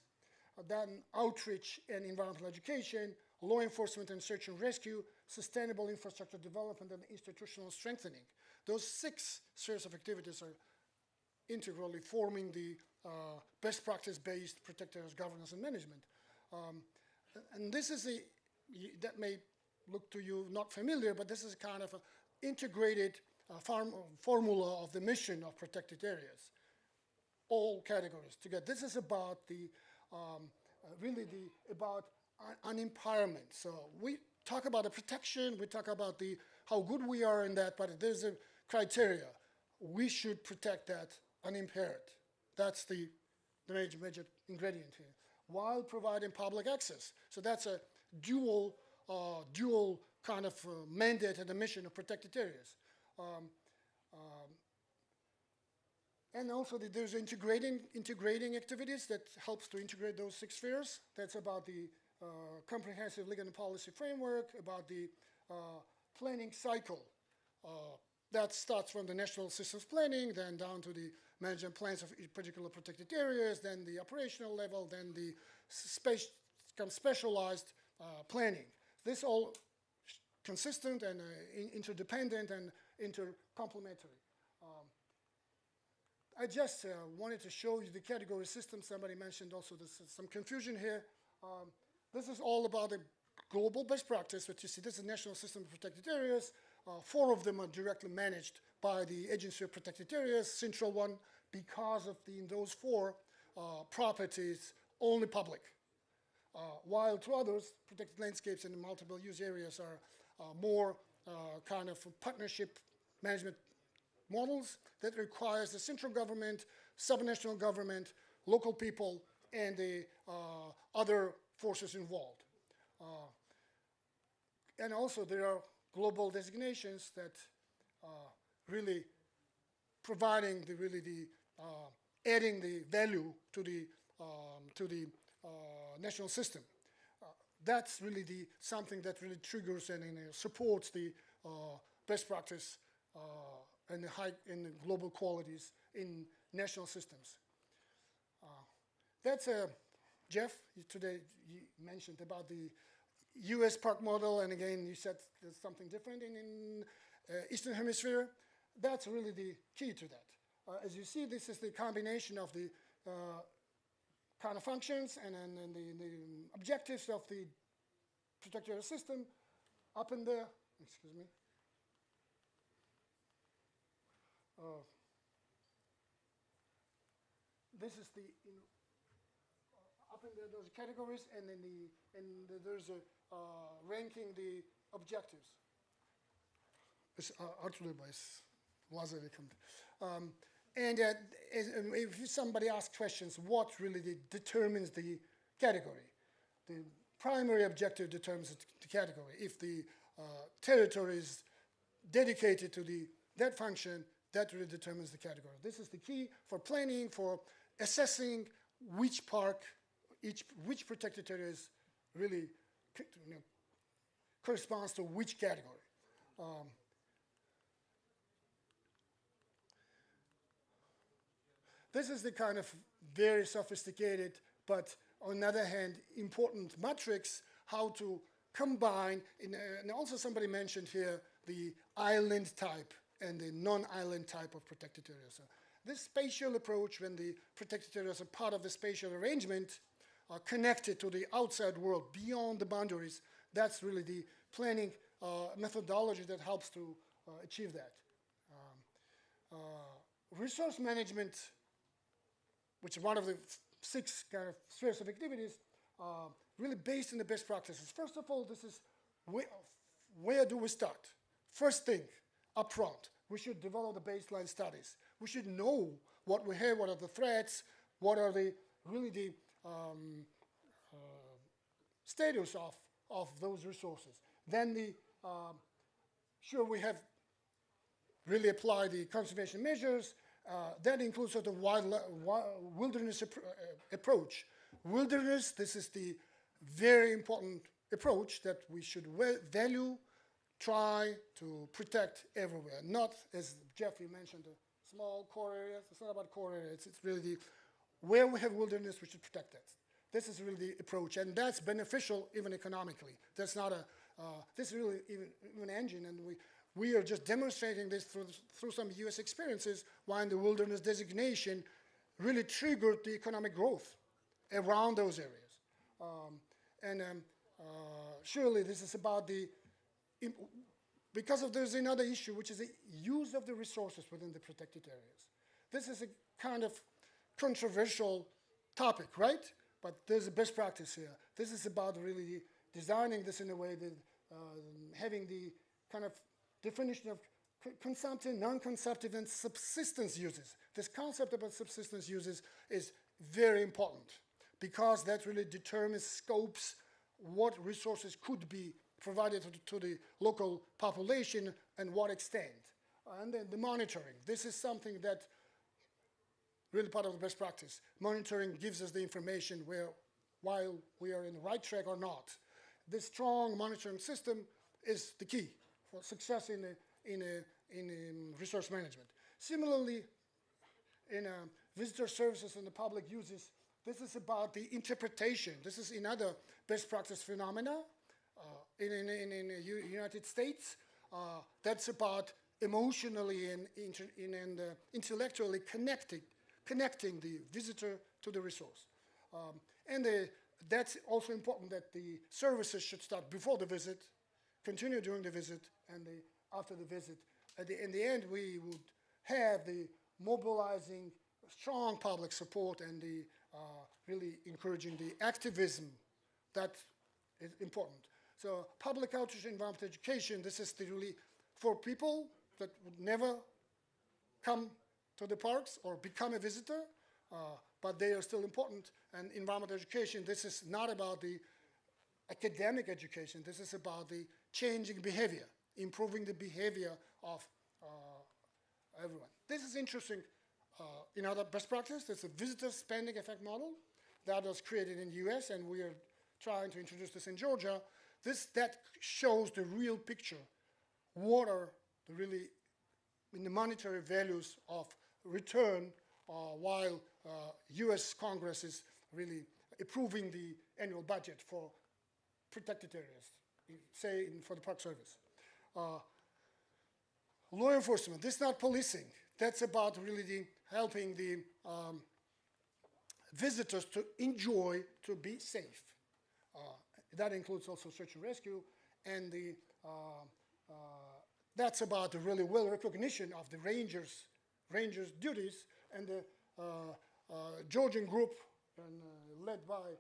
Then outreach and environmental education, law enforcement and search and rescue, sustainable infrastructure development, and institutional strengthening. Those 6 spheres of activities are integrally forming the best practice-based protected areas governance and management. And this is that may look to you not familiar, but this is kind of an integrated formula of the mission of protected areas. All categories together. This is about about an empowerment. So we talk about the protection, we talk about how good we are in that, but there's a criteria. We should protect that unimpaired. That's the major ingredient here, while providing public access. So that's a dual kind of mandate and a mission of protected areas. And also there's integrating activities that helps to integrate those 6 spheres. That's about the comprehensive legal and policy framework, about the planning cycle. That starts from the national systems planning, then down to the management plans of particular protected areas, then the operational level, then the specialized planning. This all consistent and interdependent and intercomplementary. I just wanted to show you the category system. Somebody mentioned also there's some confusion here. This is all about the global best practice, which you see this is National System of Protected Areas. 4 of them are directly managed by the Agency of Protected Areas, central one, because of in those 4 properties only public. While 2 others, protected landscapes and multiple use areas, are more kind of partnership management models that requires the central government, subnational government, local people, and the other forces involved. And also there are global designations that really providing adding the value to the national system. That's really something that really triggers and supports the best practice and the global qualities in national systems. That's Jeff. Today you mentioned about the U.S. park model, and again you said there's something different in Eastern Hemisphere. That's really the key to that. As you see, this is the combination of the kind of functions and the objectives of the protected area system up in there. Excuse me. This is the up in there those categories, and then there's a ranking the objectives. It's and if somebody asks questions, what really determines the category? The primary objective determines the category. If the territory is dedicated to that function, that really determines the category. This is the key for planning, for assessing which park, which protected areas really corresponds to which category. This is the kind of very sophisticated, but on the other hand, important matrix, how to combine, and also somebody mentioned here, the island type and the non-island type of protected areas. So this spatial approach, when the protected areas are part of the spatial arrangement, are connected to the outside world, beyond the boundaries, that's really the planning methodology that helps to achieve that. Resource management, which is one of the 6 kind of spheres of activities, really based on the best practices. First of all, this is where do we start? First thing, up front, we should develop the baseline studies. We should know what we have, what are the threats, what are the really the status of those resources. Then sure, we have really applied the conservation measures. That includes sort of wilderness approach. Wilderness, this is the very important approach that we should value, try to protect everywhere. Not, as Jeffrey mentioned, the small core areas. It's not about core areas. It's really where we have wilderness, we should protect that. This is really the approach, and that's beneficial even economically. That's not this is really even an engine, and we are just demonstrating this through some US experiences, why the wilderness designation really triggered the economic growth around those areas. Surely this is about because there's another issue, which is the use of the resources within the protected areas. This is a kind of controversial topic, right? But there's a best practice here. This is about really designing this in a way that having the kind of definition of consumptive, non-consumptive, and subsistence uses. This concept about subsistence uses is very important because that really determines scopes, what resources could be provided to the local population and what extent. And then the monitoring. This is something that really part of the best practice. Monitoring gives us the information while we are in the right track or not. This strong monitoring system is the key for success in resource management. Similarly, in visitor services and the public uses, this is about the interpretation. This is another best practice phenomena in the United States. That's about emotionally and intellectually connecting the visitor to the resource. That's also important that the services should start before the visit, continue during the visit, and after the visit. In the end, we would have the mobilizing strong public support and the really encouraging the activism that is important. So public outreach and environmental education, this is really for people that would never come to the parks or become a visitor, but they are still important. And environmental education, this is not about the academic education. This is about the changing behavior, improving the behavior of everyone. This is interesting. Another best practice, there's a visitor spending effect model that was created in the US, and we are trying to introduce this in Georgia. That shows the real picture. What are the really in the monetary values of return while US Congress is really approving the annual budget for protected areas, say for the Park Service. Law enforcement, this is not policing. That's about really helping the visitors to enjoy, to be safe. That includes also search and rescue, and that's about the really well recognition of the rangers' duties, and the Georgian group led by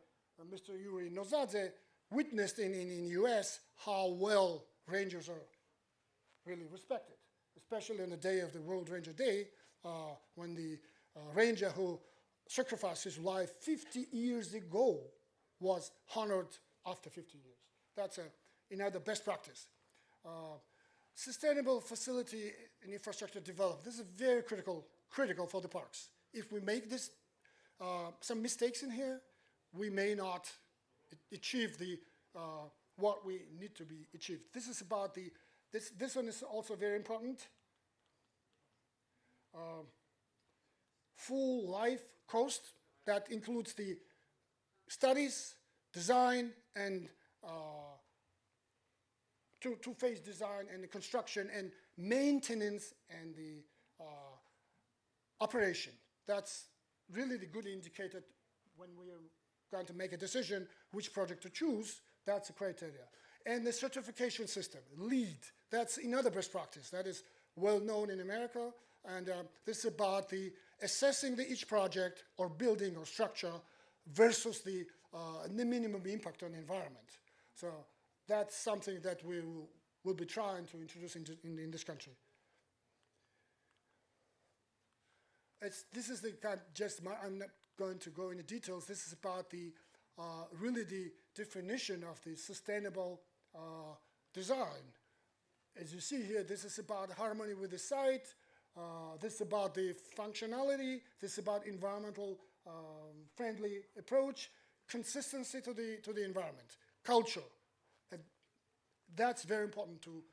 Mr. Erik Illes witnessed in US how well rangers are really respected, especially on the day of the World Ranger Day, when the ranger who sacrificed his life 50 years ago was honored after 50 years. That's another best practice. Sustainable facility and infrastructure development. This is very critical for the parks. If we make some mistakes in here, we may not achieve what we need to be achieved. This is about this one is also very important. Full life cost, that includes the studies, design, and two-phase design and the construction and maintenance and the operation. That's really the good indicator when we are going to make a decision which project to choose. That's a criteria. And the certification system, LEED, that's another best practice. That is well known in America, and this is about assessing each project or building or structure versus the minimum impact on the environment. So that's something that we will be trying to introduce in this country. this is the kind. I'm not going to go into details. This is about the really the definition of the sustainable design. As you see here, this is about harmony with the site. This is about the functionality. This is about environmental friendly approach, consistency to the environment, culture. And that's very important to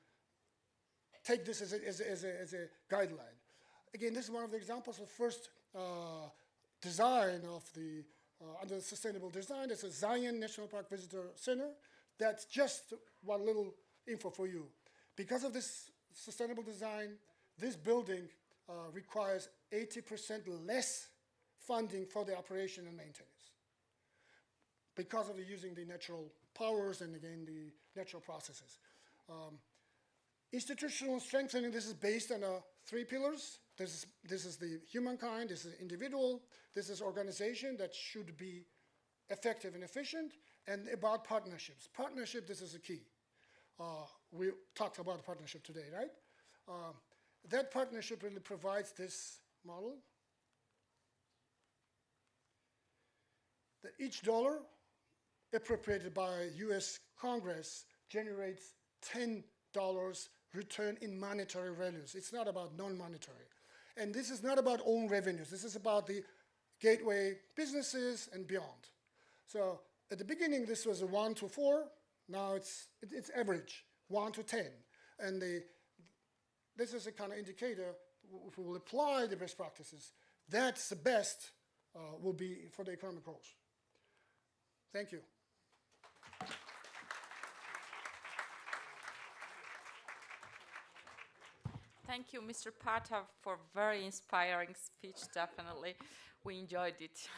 take this as a guideline. Again, this is one of the examples of first design of the under the sustainable design. It's a Zion National Park Visitor Center. That's just one little info for you. Because of this sustainable design, this building requires 80% less funding for the operation and maintenance because of using the natural powers and, again, the natural processes. Institutional strengthening, this is based on 3 pillars. This is the humankind, this is individual, this is organization that should be effective and efficient, and about partnerships. Partnership, this is a key. We talked about partnership today, right? That partnership really provides this model. That each dollar appropriated by US Congress generates $10 return in monetary values. It's not about non-monetary. And this is not about own revenues. This is about the gateway businesses and beyond. So at the beginning, this was a 1 to 4. Now it's average, 1 to 10. And this is a kind of indicator. If we will apply the best practices, that's the best will be for the economic growth. Thank you. Thank you, Mr. Paata, for very inspiring speech, definitely. We enjoyed it.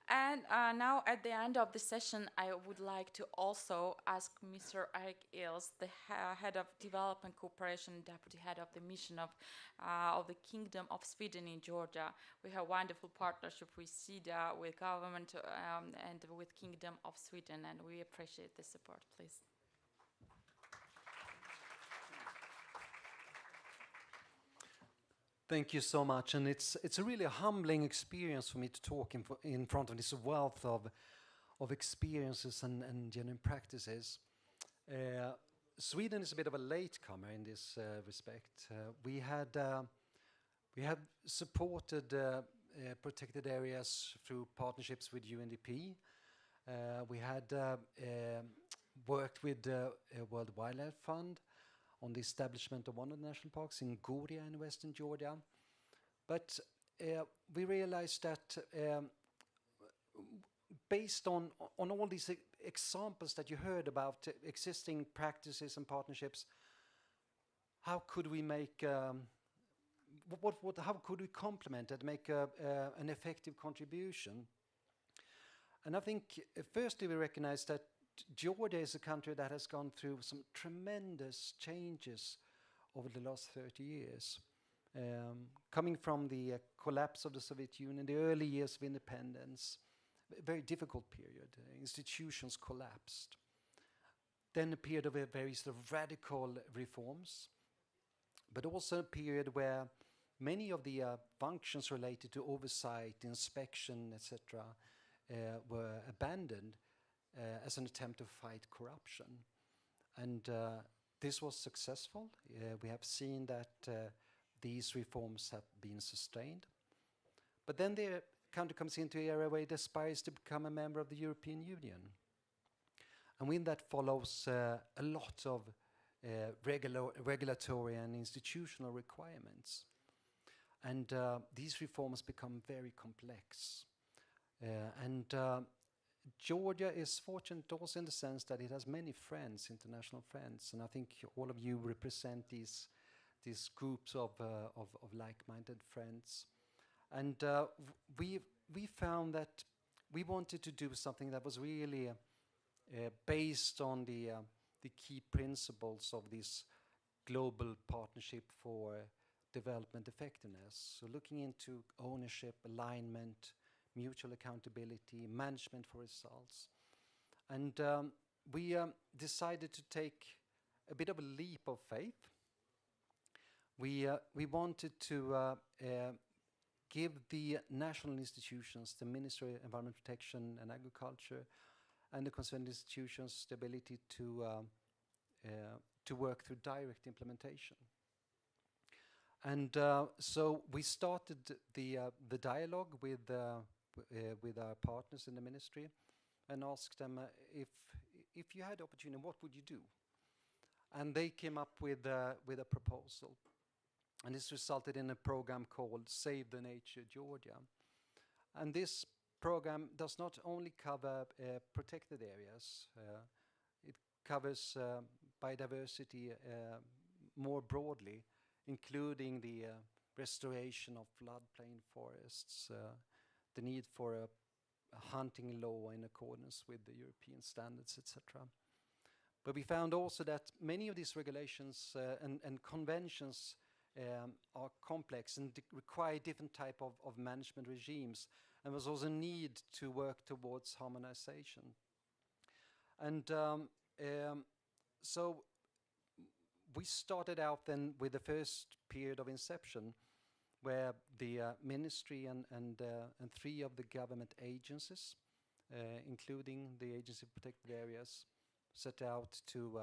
And now at the end of the session, I would like to also ask Mr. Erik Illes, the Head of Development Cooperation, Deputy Head of the Mission of the Kingdom of Sweden in Georgia. We have a wonderful partnership with SIDA, with government and with Kingdom of Sweden, and we appreciate the support, please. Thank you so much, and it's a really humbling experience for me to talk in front of this wealth of experiences and genuine practices. Sweden is a bit of a latecomer in this respect. We have supported protected areas through partnerships with UNDP. We had worked with World Wildlife Fund on the establishment of one of the national parks in Goria in western Georgia. But we realized that based on all these examples that you heard about existing practices and partnerships, how could we make, how could we complement and make an effective contribution? And I think firstly we recognize that Georgia is a country that has gone through some tremendous changes over the last 30 years. Coming from the collapse of the Soviet Union, the early years of independence, a very difficult period. Institutions collapsed. Then a period of very sort of radical reforms, but also a period where many of the functions related to oversight, inspection, etc., were abandoned as an attempt to fight corruption. And this was successful. We have seen that these reforms have been sustained. But then the country comes into an era where it aspires to become a member of the European Union. And with that follows a lot of regulatory and institutional requirements. And these reforms become very complex. Georgia is fortunate also in the sense that it has many friends, international friends, and I think all of you represent these groups of like-minded friends. And we found that we wanted to do something that was really based on the key principles of this global partnership for development effectiveness. So looking into ownership, alignment, mutual accountability, management for results. And we decided to take a bit of a leap of faith. We wanted to give the national institutions, the Ministry of Environment Protection and Agriculture, and the concerned institutions the ability to work through direct implementation. And so we started the dialogue with our partners in the ministry and asked them if you had the opportunity, what would you do? And they came up with a proposal. And this resulted in a program called Save the Nature Georgia. And this program does not only cover protected areas, it covers biodiversity more broadly, including the restoration of floodplain forests, the need for a hunting law in accordance with the European standards, etc. But we found also that many of these regulations and conventions are complex and require different type of management regimes, and there's also a need to work towards harmonization. And so we started out then with the first period of inception, where the ministry and 3 of the government agencies, including the Agency for Protected Areas, set out to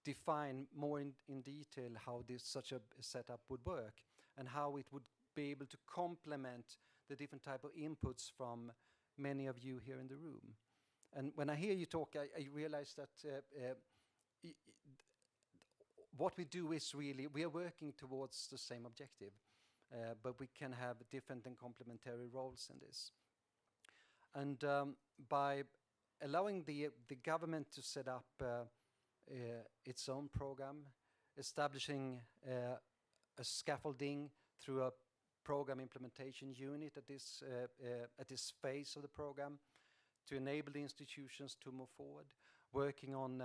define more in detail how such a setup would work and how it would be able to complement the different type of inputs from many of you here in the room. And when I hear you talk, I realize that what we do is really, we are working towards the same objective, but we can have different and complementary roles in this. And by allowing the government to set up its own program, establishing a scaffolding through a program implementation unit at this phase of the program, to enable the institutions to move forward, working on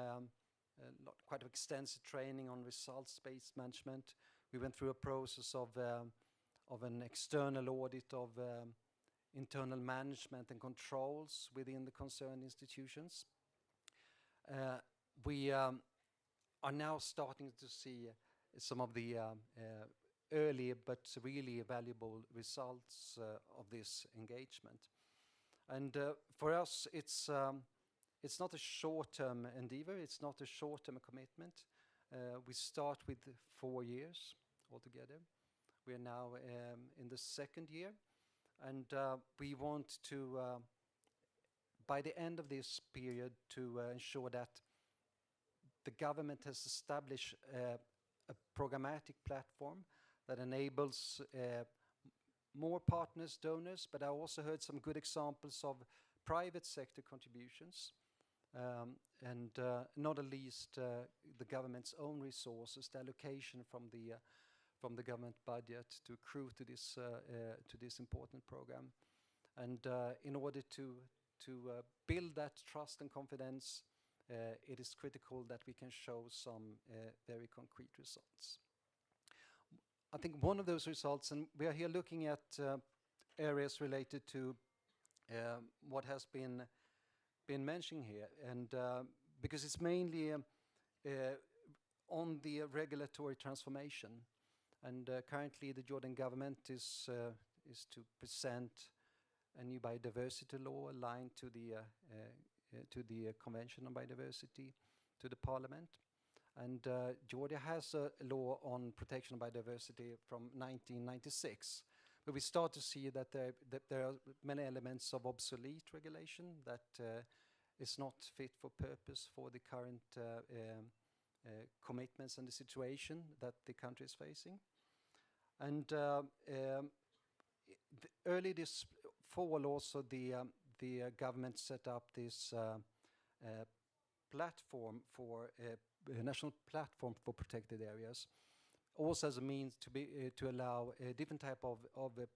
quite extensive training on results-based management. We went through a process of an external audit of internal management and controls within the concerned institutions. We are now starting to see some of the early but really valuable results of this engagement. And for us, it's not a short-term endeavor, it's not a short-term commitment. We start with 4 years altogether. We are now in the 2nd year, and we want to, by the end of this period, to ensure that the government has established a programmatic platform that enables more partners, donors, but I also heard some good examples of private sector contributions, and not at least the government's own resources, the allocation from the government budget to accrue to this important program. And in order to build that trust and confidence, it is critical that we can show some very concrete results. I think one of those results, and we are here looking at areas related to what has been mentioned here, and because it's mainly on the regulatory transformation. And currently the Jordan government is to present a new biodiversity law aligned to the Convention on Biodiversity to the Parliament. And Georgia has a law on protection of biodiversity from 1996. But we start to see that there are many elements of obsolete regulation that is not fit for purpose for the current commitments and the situation that the country is facing. And early this fall also the government set up this platform for a national platform for protected areas, also as a means to allow different type of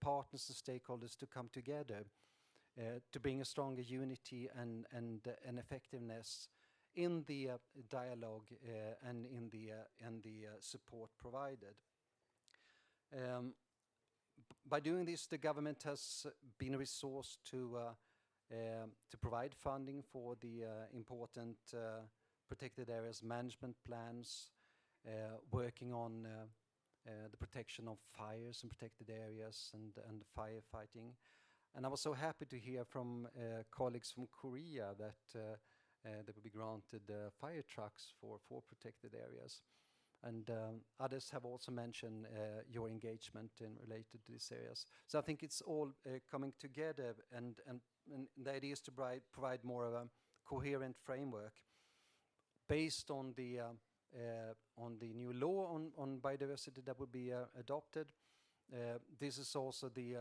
partners and stakeholders to come together to bring a stronger unity and effectiveness in the dialogue and in the support provided. By doing this, the government has been a resource to provide funding for the important protected areas management plans, working on the protection of fires and protected areas and firefighting. And I was so happy to hear from colleagues from Korea that they will be granted fire trucks for protected areas. And others have also mentioned your engagement in related to these areas. So I think it's all coming together, and the idea is to provide more of a coherent framework based on the new law on biodiversity that will be adopted. This is also the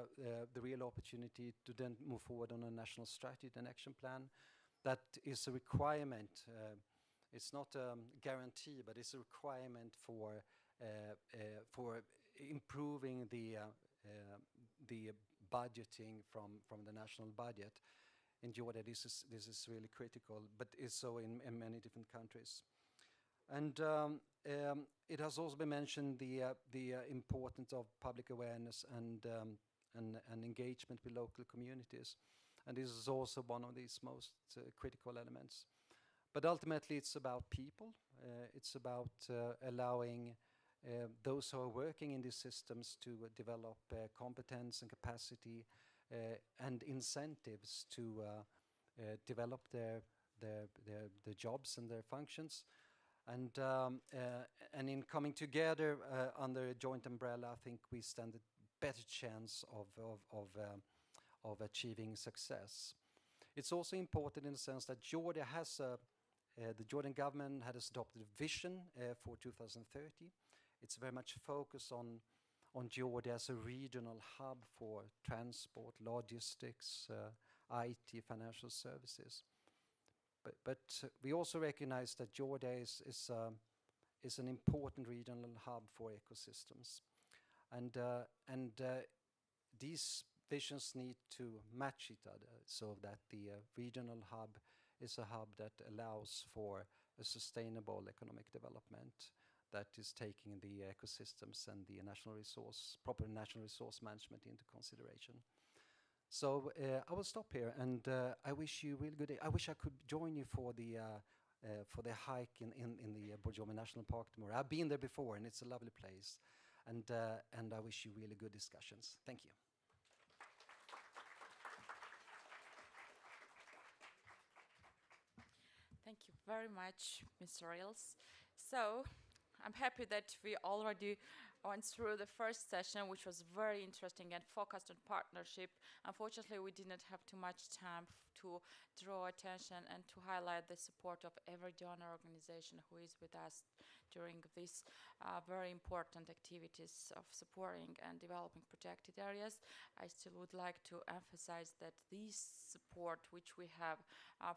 real opportunity to then move forward on a national strategy and action plan. That is a requirement. It's not a guarantee, but it's a requirement for improving the budgeting from the national budget. In Georgia, this is really critical, but it's so in many different countries. And it has also been mentioned the importance of public awareness and engagement with local communities. And this is also one of these most critical elements. But ultimately, it's about people. It's about allowing those who are working in these systems to develop competence and capacity and incentives to develop their jobs and their functions. And in coming together under a joint umbrella, I think we stand a better chance of achieving success. It's also important in the sense that Georgia has the Jordan government has adopted a vision for 2030. It's very much focused on Georgia as a regional hub for transport, logistics, IT, financial services. But we also recognize that Georgia is an important regional hub for ecosystems, and these visions need to match each other so that the regional hub is a hub that allows for a sustainable economic development that is taking the ecosystems and the proper national resource management into consideration. So I will stop here, and I wish you a really good day. I wish I could join you for the hike in the Borjomi National Park tomorrow. I've been there before, and it's a lovely place. And I wish you really good discussions. Thank you. Thank you very much, Mr. Illes. So I'm happy that we already went through the first session, which was very interesting and focused on partnership. Unfortunately, we did not have too much time to draw attention and to highlight the support of every donor organization who is with us during these very important activities of supporting and developing protected areas. I still would like to emphasize that this support which we have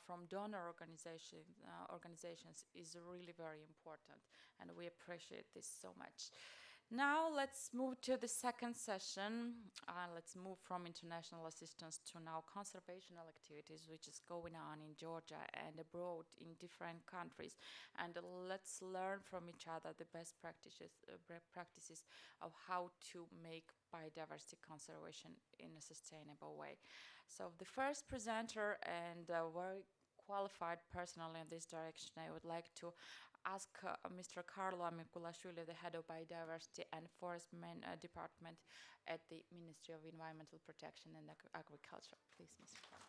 from donor organizations is really very important, and we appreciate this so much. Now let's move to the second session. Let's move from international assistance to now conservational activities, which is going on in Georgia and abroad in different countries. And let's learn from each other the best practices of how to make biodiversity conservation in a sustainable way. So the first presenter and very qualified personally in this direction, I would like to ask Mr. Karlo Amigulashvili, the head of biodiversity and forest department at the Ministry of Environmental Protection and Agriculture. Please, Mr. Karlo.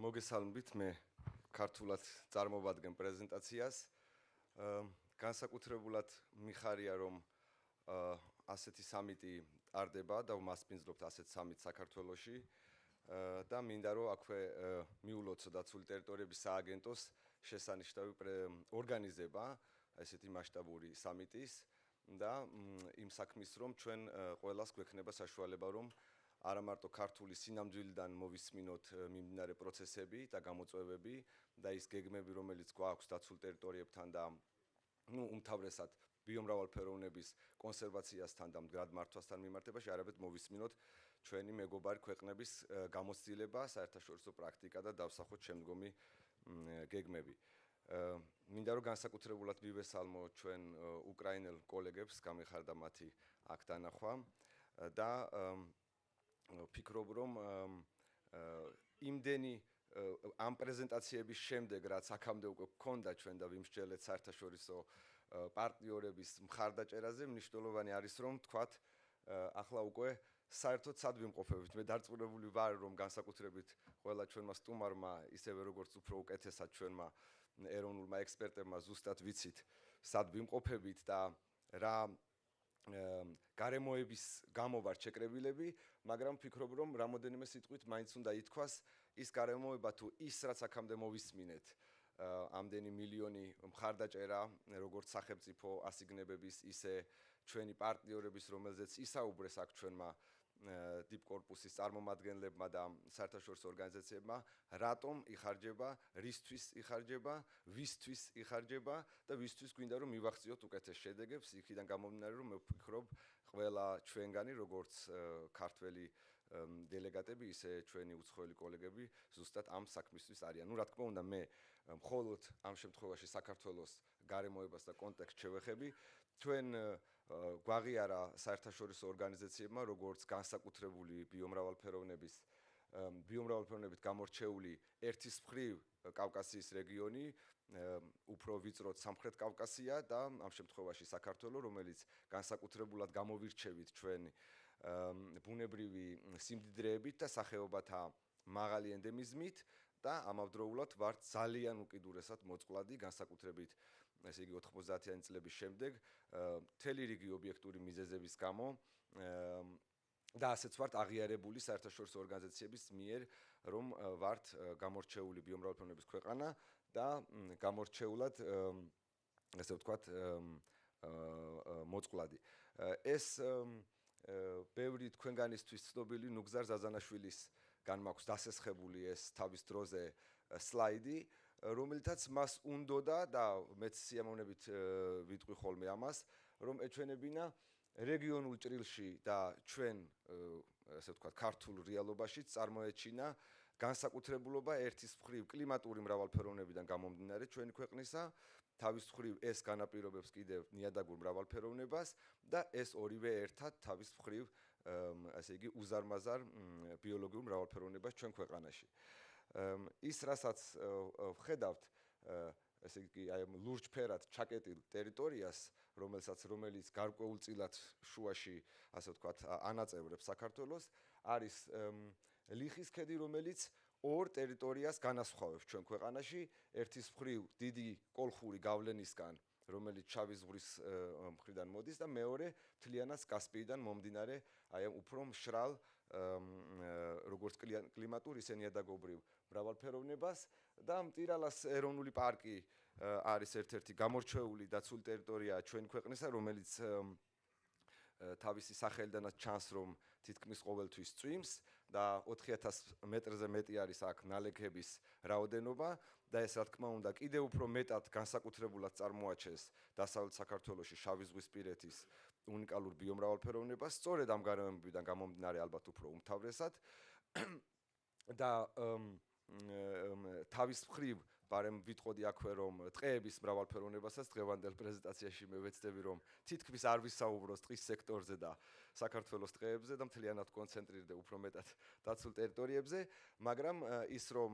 მოგესალმებით, მე ქართულად წარმოვადგენ პრეზენტაციას. განსაკუთრებულად მიხარია, რომ ასეთი სამიტი ტარდება და ვმასპინძლობთ ასეთ სამიტს საქართველოში და მინდა რომ აქვე მიულოთ დაცული ტერიტორიების სააგენტოს შესანიშნავი ორგანიზება ესეთი მასშტაბური სამიტის და იმ საქმის რომ ჩვენ ყველას გვექნება საშუალება რომ არა მარტო ქართული სინამდვილიდან მოვისმინოთ მიმდინარე პროცესები და გამოწვევები და ის გეგმები რომელიც გვაქვს დაცულ ტერიტორიებთან და უმთავრესად ბიომრავალფეროვნების კონსერვაციასთან და მდგრადმართვასთან მიმართებაში, არამედ მოვისმინოთ ჩვენი მეგობარი ქვეყნების გამოცდილება, საერთაშორისო პრაქტიკა და დავსახოთ შემდგომი გეგმები. მინდა რომ განსაკუთრებულად მივესალმო ჩვენ უკრაინელ კოლეგებს, გამიხარდა მათი აქ დანახვა და ვფიქრობ რომ იმდენი ამ პრეზენტაციების შემდეგ, რაც აქამდე უკვე გქონდა ჩვენ და ვიმსჯელეთ საერთაშორისო პარტნიორების მხარდაჭერაზე, მნიშვნელოვანი არის რომ თქვათ ახლა უკვე საერთოდ სად ვიმყოფებით. მე დარწმუნებული ვარ რომ განსაკუთრებით ყველა ჩვენმა სტუმარმა, ისევე როგორც უფრო უკეთესად ჩვენმა ეროვნულმა ექსპერტებმა ზუსტად ვიცით სად ვიმყოფებით და რა გარემოების გამო ვართ შეკრებილები, მაგრამ ვფიქრობ რომ რამოდენიმე სიტყვით მაინც უნდა ითქვას ის გარემოება თუ ის რაც აქამდე მოვისმინეთ ამდენი მილიონი მხარდაჭერა როგორც სახელმწიფო ასიგნებების ისე ჩვენი პარტნიორების რომელზეც ისაუბრეს აქ ჩვენმა დიპკორპუსის წარმომადგენლებმა და საერთაშორისო ორგანიზაციებმა რატომ იხარჯება, რისთვის იხარჯება, ვისთვის იხარჯება და ვისთვის გვინდა რომ მივახციოთ უკეთეს შედეგებს იქიდან გამომდინარე რომ მე ვფიქრობ ყველა ჩვენგანი როგორც ქართველი დელეგატები ისე ჩვენი უცხოელი კოლეგები ზუსტად ამ საქმისთვის არიან. რა თქმა უნდა მე მხოლოდ ამ შემთხვევაში საქართველოს გარემოებას და კონტექსტს შევეხები. ჩვენ გვაღიარა საერთაშორისო ორგანიზაციებმა როგორც განსაკუთრებული ბიომრავალფეროვნებით გამორჩეული ერთის მხრივ კავკასიის რეგიონი, უფრო ვიწროდ სამხრეთ კავკასია და ამ შემთხვევაში საქართველო, რომელიც განსაკუთრებულად გამოვირჩევით ჩვენ ბუნებრივი სიმდიდრეებით და სახეობათა მაღალი ენდემიზმით და ამავდროულად ვართ ძალიან უკიდურესად მოწყვლადი განსაკუთრებით ესე იგი 90-იანი წლების შემდეგ მთელი რიგი ობიექტური მიზეზების გამო და ასეც ვართ აღიარებული საერთაშორისო ორგანიზაციების მიერ რომ ვართ გამორჩეული ბიომრავალფეროვნების ქვეყანა და გამორჩეულად ესე ვთქვათ მოწყვლადი. ეს ბევრი თქვენგანისთვის ცნობილი ნუგზარ ზაზანაშვილის გან მაქვს დასესხებული ეს თავის დროზე სლაიდი, რომელთაც მას უნდოდა და მეც სიამოვნებით ვიტყვი ხოლმე ამას, რომ ეჩვენებინა რეგიონულ ჭრილში და ჩვენ ასე ვთქვათ ქართულ რეალობაში წარმოეჩინა განსაკუთრებულობა ერთის მხრივ კლიმატური მრავალფეროვნებიდან გამომდინარე ჩვენი ქვეყნისა, თავის მხრივ ეს განაპირობებს კიდევ ნიადაგურ მრავალფეროვნებას და ეს ორივე ერთად თავის მხრივ ასე იგი უზარმაზარ ბიოლოგიურ მრავალფეროვნებას ჩვენ ქვეყანაში. ის რასაც ვხედავთ ესე იგი აი ამ ლურჯფერად ჩაკეტილ ტერიტორიას, რომელიც გარკვეულწილად შუაში ასე ვთქვათ ანაწევრებს საქართველოს, არის ლიხის ქედი, რომელიც ორ ტერიტორიას განასხვავებს ჩვენ ქვეყანაში, ერთის მხრივ დიდი კოლხური გავლენისგან, რომელიც შავი ზღვის მხრიდან მოდის და მეორე მთლიანად კასპიიდან მომდინარე აი ამ უფრო მშრალ როგორც კლიმატურ ისე ნიადაგობრივ მრავალფეროვნებას და მტირალას ეროვნული პარკი არის ერთ-ერთი გამორჩეული დაცული ტერიტორია ჩვენ ქვეყნისა, რომელიც თავისი სახელიდანაც ჩანს რომ თითქმის ყოველთვის წვიმს და 4000 მეტრზე მეტი არის აქ ნალექების რაოდენობა და ეს რა თქმა უნდა კიდევ უფრო მეტად განსაკუთრებულად წარმოაჩენს დასავლეთ საქართველოში შავი ზღვისპირეთის უნიკალურ ბიომრავალფეროვნებას, სწორედ ამ გარემოებიდან გამომდინარე ალბათ უფრო უმთავრესად და თავის მხრივ ბარემ ვიტყოდი აქვე რომ ტყეების მრავალფეროვნებასაც დღევანდელ პრეზენტაციაში მე ვეცდები რომ თითქმის არ ვისაუბროს ტყის სექტორზე და საქართველოს ტყეებზე და მთლიანად კონცენტრირდე უფრო მეტად დაცულ ტერიტორიებზე, მაგრამ ის რომ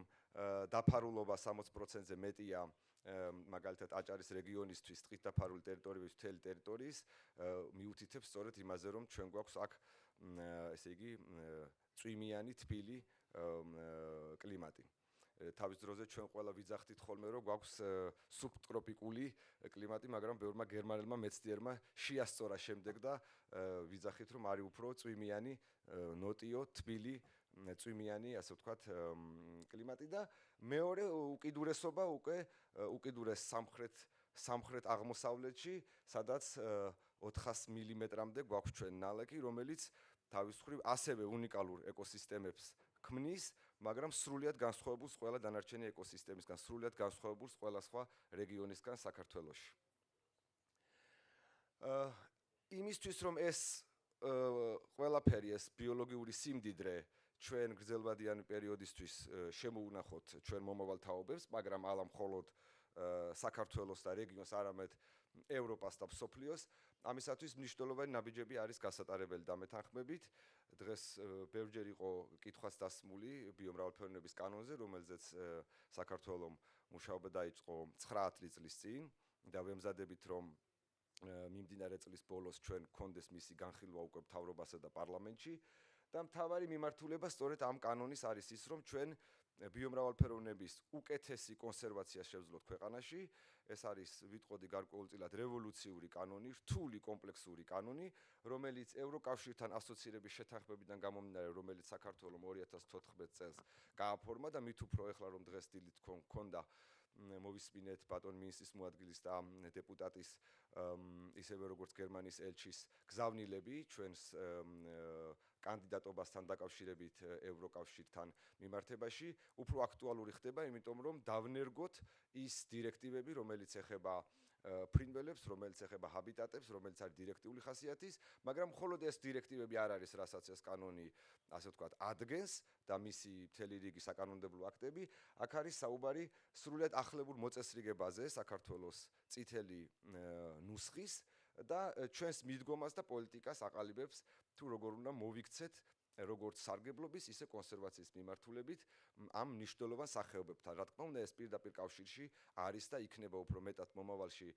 დაფარულობა 60%-ზე მეტია მაგალითად აჭარის რეგიონისთვის ტყით დაფარული ტერიტორიების მთელი ტერიტორიის მიუთითებს სწორედ იმაზე რომ ჩვენ გვაქვს აქ ესე იგი წვიმიანი თბილი კლიმატი. თავის დროზე ჩვენ ყველა ვიძახდით ხოლმე რომ გვაქვს სუბტროპიკული კლიმატი, მაგრამ ბევრმა გერმანელმა მეცნიერმა შეასწორა შემდეგ და ვიძახით რომ არის უფრო წვიმიანი, ნოტიო, თბილი, წვიმიანი, ასე ვთქვათ, კლიმატი და მეორე უკიდურესობა უკვე უკიდურეს სამხრეთ აღმოსავლეთში, სადაც 400 მილიმეტრამდე გვაქვს ჩვენ ნალექი, რომელიც თავის მხრივ ასევე უნიკალურ ეკოსისტემებს ქმნის, მაგრამ სრულიად განსხვავებულს ყველა დანარჩენი ეკოსისტემისგან, სრულიად განსხვავებულს ყველა სხვა რეგიონისგან საქართველოში. იმისთვის რომ ეს ყველაფერი ეს ბიოლოგიური სიმდიდრე ჩვენ გრძელვადიანი პერიოდისთვის შემოუნახოთ ჩვენ მომავალ თაობებს, მაგრამ არა მხოლოდ საქართველოს და რეგიონს, არამედ ევროპას და მსოფლიოს, ამისათვის მნიშვნელოვანი ნაბიჯები არის გასატარებელი დამეთანხმებით დღეს ბევრჯერ იყო კითხვას დასმული ბიომრავალფეროვნების კანონზე, რომელზეც საქართველოს მუშაობა დაიწყო 9 წლის წინ და ვემზადებით, რომ მიმდინარე წლის ბოლოს ჩვენ გქონდეს მისი განხილვა უკვე მთავრობასა და პარლამენტში და მთავარი მიმართულება სწორედ ამ კანონის არის ის, რომ ჩვენ ბიომრავალფეროვნების უკეთესი კონსერვაცია შევძლოთ ქვეყანაში. ეს არის ვიტყოდი გარკვეულწილად რევოლუციური კანონი, რთული კომპლექსური კანონი, რომელიც ევროკავშირთან ასოცირების შეთანხმებიდან გამომდინარე, რომელიც საქართველოს 2014 წელს გააფორმა და მით უფრო ეხლა რომ დღეს დილით გქონდა მოვისმინეთ ბატონ მინისტრის მოადგილის და დეპუტატის ისევე როგორც გერმანიის ელჩის გზავნილები ჩვენს კანდიდატობასთან დაკავშირებით ევროკავშირთან მიმართებაში უფრო აქტუალური ხდება, იმიტომ რომ დავნერგოთ ის დირექტივები, რომელიც ეხება ფრინველებს, რომელიც ეხება ჰაბიტატებს, რომელიც არის დირექტიული ხასიათის, მაგრამ მხოლოდ ეს დირექტივები არ არის, რასაც ეს კანონი, ასე ვთქვათ, ადგენს და მისი მთელი რიგი საკანონმდებლო აქტები, აქ არის საუბარი სრულად ახლებურ მოწესრიგებაზე საქართველოს წითელი ნუსხის და ჩვენს მიდგომას და პოლიტიკას აყალიბებს თუ როგორ უნდა მოვიქცეთ როგორც სარგებლობის, ისე კონსერვაციის მიმართულებით ამ მნიშვნელოვან სახეობებთან. რა თქმა უნდა, ეს პირდაპირ კავშირში არის და იქნება უფრო მეტად მომავალში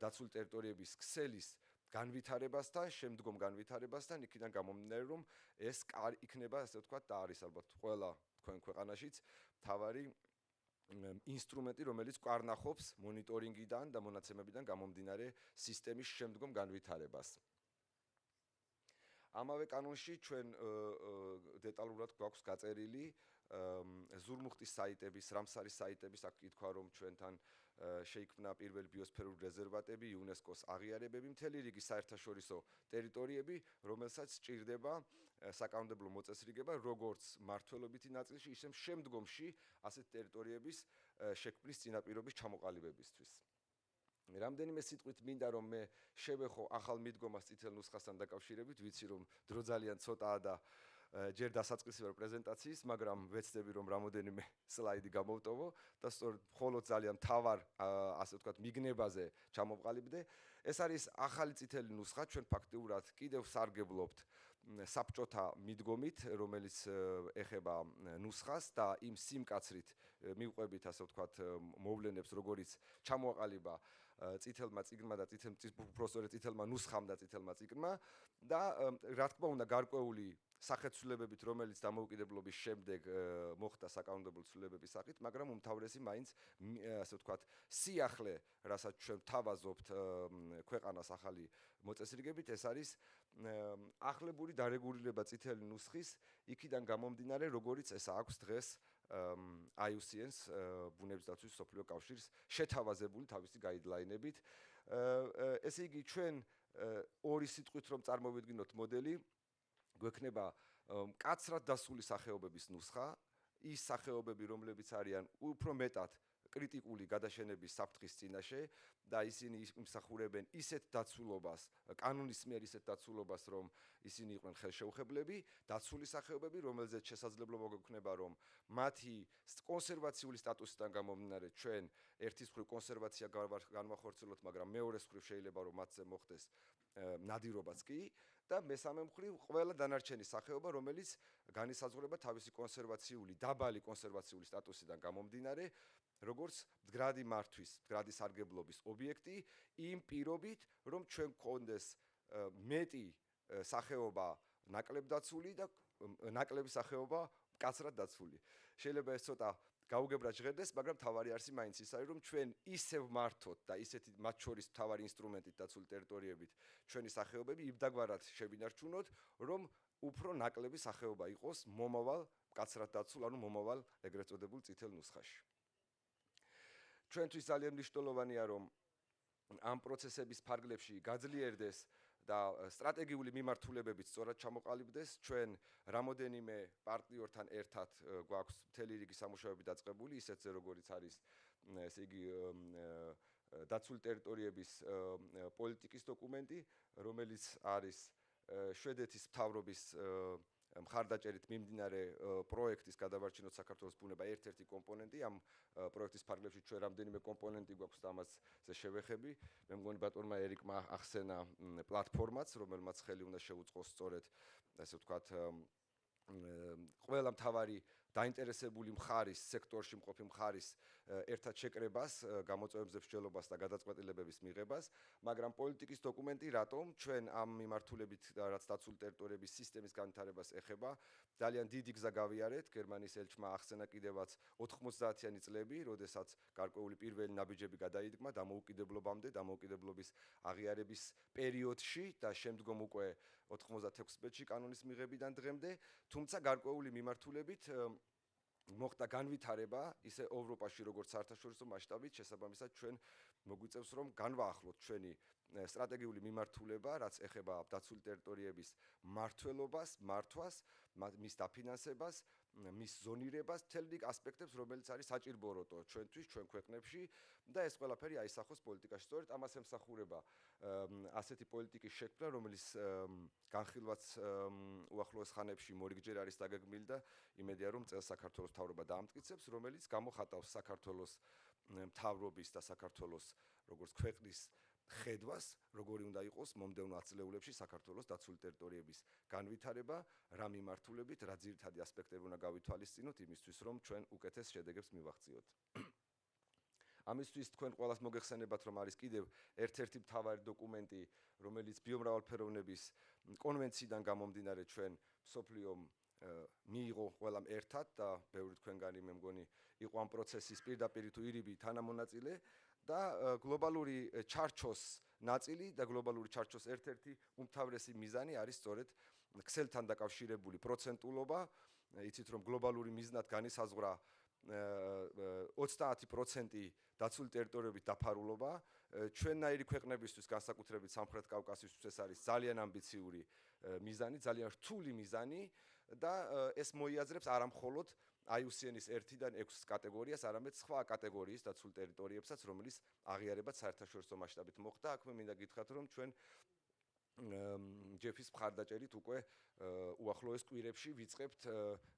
დაცულ ტერიტორიების ქსელის განვითარებასთან, შემდგომ განვითარებასთან, იქიდან გამომდინარე, რომ ეს იქნება, ასე ვთქვათ, და არის ალბათ ყველა თქვენ ქვეყანაშიც თავარი ინსტრუმენტი, რომელიც კვარნახობს მონიტორინგიდან და მონაცემებიდან გამომდინარე სისტემის შემდგომ განვითარებას. ამავე კანონში ჩვენ დეტალურად გვაქვს გაწერილი ზურმუხტის საიტების, რამსარის საიტების, აქ ითქვა, რომ ჩვენთან შეიქმნა პირველი ბიოსფერული რეზერვატები, იუნესკოს აღიარებები, მთელი რიგი საერთაშორისო ტერიტორიები, რომელსაც სჭირდება საკანონმდებლო მოწესრიგება, როგორც მმართველობითი ნაწილში, ისე შემდგომში ასეთ ტერიტორიების შექმნის წინაპირობის ჩამოყალიბებისთვის. რამდენიმე სიტყვით მინდა რომ მე შევეხო ახალ მიდგომას წითელ ნუსხასთან დაკავშირებით, ვიცი რომ დრო ძალიან ცოტაა და ჯერ დასაწყისი ვარ პრეზენტაციის, მაგრამ ვეცდები რომ რამოდენიმე სლაიდი გამოვტოვო და სწორედ მხოლოდ ძალიან მთავარ, ასე ვთქვათ, მიგნებაზე ჩამოვყალიბდე. ეს არის ახალი წითელი ნუსხა, ჩვენ ფაქტიურად კიდევ სარგებლობთ საბჭოთა მიდგომით, რომელიც ეხება ნუსხას და იმ სიმკაცრით მივყვებით, ასე ვთქვათ, მოვლენებს, როგორიც ჩამოაყალიბა წითელმა წიგნმა და უბრალოდ წითელმა ნუსხამ და წითელმა წიგნმა და რა თქმა უნდა გარკვეული სახეცვლილებებით, რომელიც დამოუკიდებლობის შემდეგ მოხდა საკანონმდებლო ცვლილებების სახით, მაგრამ უმთავრესი მაინც ასე ვთქვათ, სიახლე, რასაც ჩვენ ვთავაზობთ ქვეყანას ახალი მოწესრიგებით, ეს არის ახლებური დარეგულირება წითელი ნუსხის, იქიდან გამომდინარე, როგორიც ეს აქვს დღეს IUCN-ს ბუნების დაცვის მსოფლიო კავშირს შეთავაზებული თავისი გაიდლაინებით. ესე იგი, ჩვენ ორი სიტყვით რომ წარმოვიდგინოთ მოდელი, გვექნება მკაცრად დასული სახეობების ნუსხა, ის სახეობები, რომლებიც არიან უფრო მეტად კრიტიკული გადაშენების საფრთხის წინაშე და ისინი იმსახურებენ ისეთ დაცულობას, კანონის მიერ ისეთ დაცულობას, რომ ისინი იყვნენ ხელშეუხებლები, დაცული სახეობები, რომელზეც შესაძლებლობა გვექნება, რომ მათი კონსერვაციული სტატუსიდან გამომდინარე ჩვენ ერთის მხრივ კონსერვაცია განვახორციელოთ, მაგრამ მეორეს მხრივ შეიძლება რომ მათზე მოხდეს ნადირობაც კი და მესამე მხრივ ყველა დანარჩენი სახეობა, რომელიც განისაზღვრება თავისი კონსერვაციული, დაბალი კონსერვაციული სტატუსიდან გამომდინარე, როგორც მდგრადი მართვის, მდგრადი სარგებლობის ობიექტი, იმ პირობით, რომ ჩვენ გქონდეს მეტი სახეობა ნაკლებ დაცული და ნაკლები სახეობა მკაცრად დაცული. შეიძლება ეს ცოტა გაუგებრად ჟღერდეს, მაგრამ თავარი არსი მაინც ის არის, რომ ჩვენ ისევ მართოთ და ისეთი მათ შორის თავარი ინსტრუმენტით დაცული ტერიტორიებით ჩვენი სახეობები იმდაგვარად შევინარჩუნოთ, რომ უფრო ნაკლები სახეობა იყოს მომავალ მკაცრად დაცულ, ანუ მომავალ ეგრეთ წოდებულ წითელ ნუსხაში. ჩვენთვის ძალიან მნიშვნელოვანია, რომ ამ პროცესების ფარგლებში გაძლიერდეს და სტრატეგიული მიმართულებებით სწორად ჩამოყალიბდეს. ჩვენ რამოდენიმე პარტნიორთან ერთად გვაქვს მთელი რიგი სამუშაოები დაწყებული, ისეთზე როგორიც არის, ესე იგი, დაცული ტერიტორიების პოლიტიკის დოკუმენტი, რომელიც არის შვედეთის მთავრობის მხარდაჭერით მიმდინარე პროექტის გადავარჩინოთ საქართველოს ბუნება ერთ-ერთი კომპონენტი. ამ პროექტის ფარგლებში ჩვენ რამდენიმე კომპონენტი გვაქვს და ამაზე შევეხები. მე მგონი ბატონმა ერიკმა ახსენა პლატფორმაც, რომელმაც ხელი უნდა შეუწყოს სწორედ ასე ვთქვათ ყველა მთავარი დაინტერესებული მხარის, სექტორში მყოფი მხარის ერთად შეკრებას, გამოწვევებზე მსჯელობას და გადაწყვეტილებების მიღებას, მაგრამ პოლიტიკის დოკუმენტი რატომ ჩვენ ამ მიმართულებით რაც დაცული ტერიტორიების სისტემის განვითარებას ეხება, ძალიან დიდი გზა გავიარეთ. გერმანიის ელჩმა ახსენა კიდევაც 90-იანი წლები, როდესაც გარკვეული პირველი ნაბიჯები გადაიდგმა დამოუკიდებლობამდე, დამოუკიდებლობის აღიარების პერიოდში და შემდგომ უკვე 96 წლებში კანონის მიღებიდან დღემდე, თუმცა გარკვეული მიმართულებით მოხდა განვითარება ისე ევროპაში როგორც საერთაშორისო მასშტაბით, შესაბამისად ჩვენ მოგვიწევს რომ განვაახლოთ ჩვენი სტრატეგიული მიმართულება, რაც ეხება დაცული ტერიტორიების მართლობას, მართვას, მის დაფინანსებას, მის ზონირებას, მთელ რიგ ასპექტებს, რომელიც არის საჭიროებო ჩვენთვის, ჩვენ ქვეყნებში და ეს ყველაფერი აისახოს პოლიტიკაში. სწორედ ამას ემსახურება ასეთი პოლიტიკის შექმნა, რომელიც განხილვაც უახლოეს ხანებში მორიგჯერ არის დაგეგმილი და იმედია რომ წელს საქართველოს მთავრობა დაამტკიცებს, რომელიც გამოხატავს საქართველოს მთავრობის და საქართველოს როგორც ქვეყნის ხედვას, როგორი უნდა იყოს მომდევნო ათწლეულებში საქართველოს დაცული ტერიტორიების განვითარება, რა მიმართულებით, რა ძირითადი ასპექტები უნდა გავითვალისწინოთ იმისთვის, რომ ჩვენ უკეთეს შედეგებს მივაღწიოთ. ამისთვის თქვენ ყველას მოგეხსენებათ, რომ არის კიდევ ერთ-ერთი მთავარი დოკუმენტი, რომელიც ბიომრავალფეროვნების კონვენციიდან გამომდინარე ჩვენ მსოფლიომ მიიღო ყველამ ერთად და ბევრი თქვენგანი მე მგონი იყო ამ პროცესის პირდაპირ თუ ირიბი თანამონაწილე და გლობალური ჩარჩოს ნაწილი და გლობალური ჩარჩოს ერთ-ერთი უმთავრესი მიზანი არის სწორედ ქსელთან დაკავშირებული პროცენტულობა. იცით რომ გლობალური მიზნად განისაზღვრა 30% დაცული ტერიტორიების დაფარულობა. ჩვენნაირი ქვეყნებისთვის, განსაკუთრებით სამხრეთ კავკასიისთვის ეს არის ძალიან ამბიციური მიზანი, ძალიან რთული მიზანი და ეს მოიაზრებს არა მხოლოდ IUCN-ის 1-დან 6 კატეგორიას, არამედ სხვა კატეგორიის დაცულ ტერიტორიებსაც, რომელიც აღიარებაც საერთაშორისო მასშტაბით მოხდა. აქ მე მინდა გითხრათ, რომ ჩვენ ჯეფის მხარდაჭერით უკვე უახლოეს კვირებში ვიწყებთ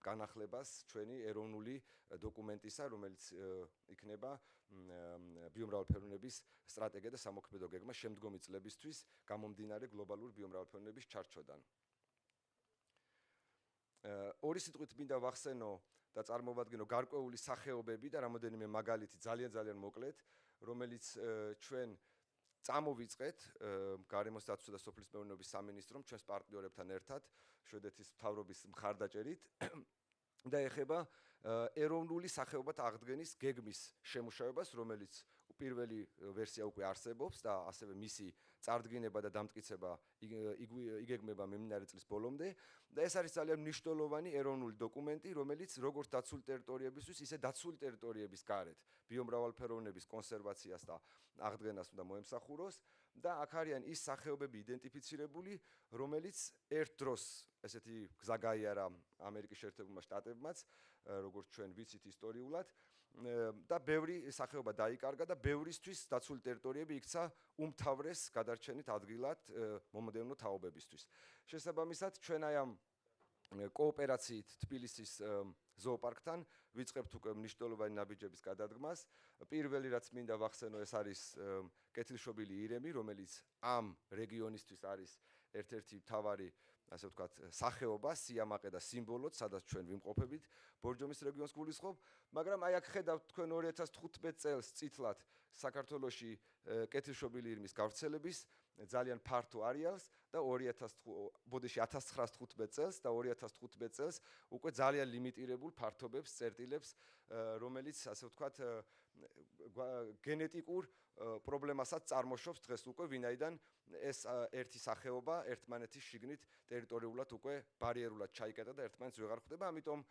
განახლებას ჩვენი ეროვნული დოკუმენტისა, რომელიც იქნება ბიომრავალფეროვნების სტრატეგია და სამოქმედო გეგმა შემდგომი წლებისთვის გამომდინარე გლობალური ბიომრავალფეროვნების ჩარჩოდან. ორი სიტყვით მინდა ვახსენო და წარმოვადგინო გარკვეული სახეობები და რამოდენიმე მაგალითი ძალიან მოკლედ, რომელიც ჩვენ წამოვიწყეთ გარემოს დაცვისა და სოფლის მეურნეობის სამინისტრომ ჩვენს პარტნიორებთან ერთად შვედეთის მთავრობის მხარდაჭერით და ეხება ეროვნული სახეობათა აღდგენის გეგმის შემუშავებას, რომელიც პირველი ვერსია უკვე არსებობს და ასევე მისი წარდგინება და დამტკიცება იგეგმება მიმდინარე წლის ბოლომდე და ეს არის ძალიან მნიშვნელოვანი ეროვნული დოკუმენტი, რომელიც როგორც დაცული ტერიტორიებისთვის, ისე დაცული ტერიტორიების გარეთ ბიომრავალფეროვნების კონსერვაციას და აღდგენას უნდა მოემსახუროს და აქ არიან ის სახეობები იდენტიფიცირებული, რომელიც ერთ დროს ესეთი გზა გაიარა ამერიკის შეერთებულმა შტატებმაც, როგორც ჩვენ ვიცით ისტორიულად და ბევრი სახეობა დაიკარგა და ბევრისთვის დაცული ტერიტორიები იქცა უმთავრეს გადარჩენით ადგილად მომდევნო თაობებისთვის. შესაბამისად, ჩვენ აი ამ კოოპერაციით თბილისის ზოოპარკთან ვიწყებთ უკვე მნიშვნელოვანი ნაბიჯების გადადგმას. პირველი რაც მინდა ვახსენო, ეს არის კეთილშობილი ირემი, რომელიც ამ რეგიონისთვის არის ერთ-ერთი მთავარი ასე ვთქვათ, სახეობა, სიამაყე და სიმბოლოც, სადაც ჩვენ ვიმყოფებით, ბორჯომის რეგიონს გულისხმობ, მაგრამ აი აქ ხედავთ თქვენ 2015 წელს წითლად საქართველოში კეთილშობილი ირმის გავრცელების ძალიან ფართო არეალს და 1915 წელს და 2015 წელს უკვე ძალიან ლიმიტირებულ ფართობებს წერტილებს, რომელიც ასე ვთქვათ, გენეტიკურ პრობლემასაც წარმოშობს დღეს უკვე, ვინაიდან ეს ერთი სახეობა ერთმანეთის შიგნით ტერიტორიულად უკვე ბარიერულად ჩაიკეტა და ერთმანეთს ვეღარ ხვდება, ამიტომ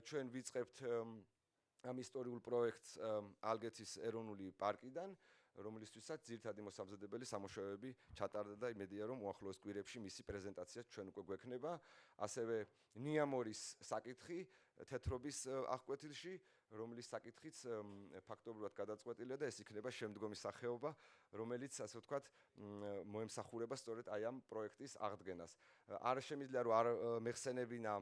ჩვენ ვიწყებთ ამ ისტორიულ პროექტს ალგეთის ეროვნული პარკიდან, რომლისთვისაც ძირითადი მოსამზადებელი სამუშაოები ჩატარდა და იმედია რომ უახლოეს კვირებში მისი პრეზენტაციაც ჩვენ უკვე გვექნება. ასევე ნიამორის საკითხი თეთრობის აღკვეთილში, რომლის საკითხიც ფაქტობრივად გადაწყვეტილია და ეს იქნება შემდგომი სახეობა, რომელიც ასე ვთქვათ, მოემსახურება სწორედ აი ამ პროექტის აღდგენას. არ შემიძლია რომ არ მეხსენებინა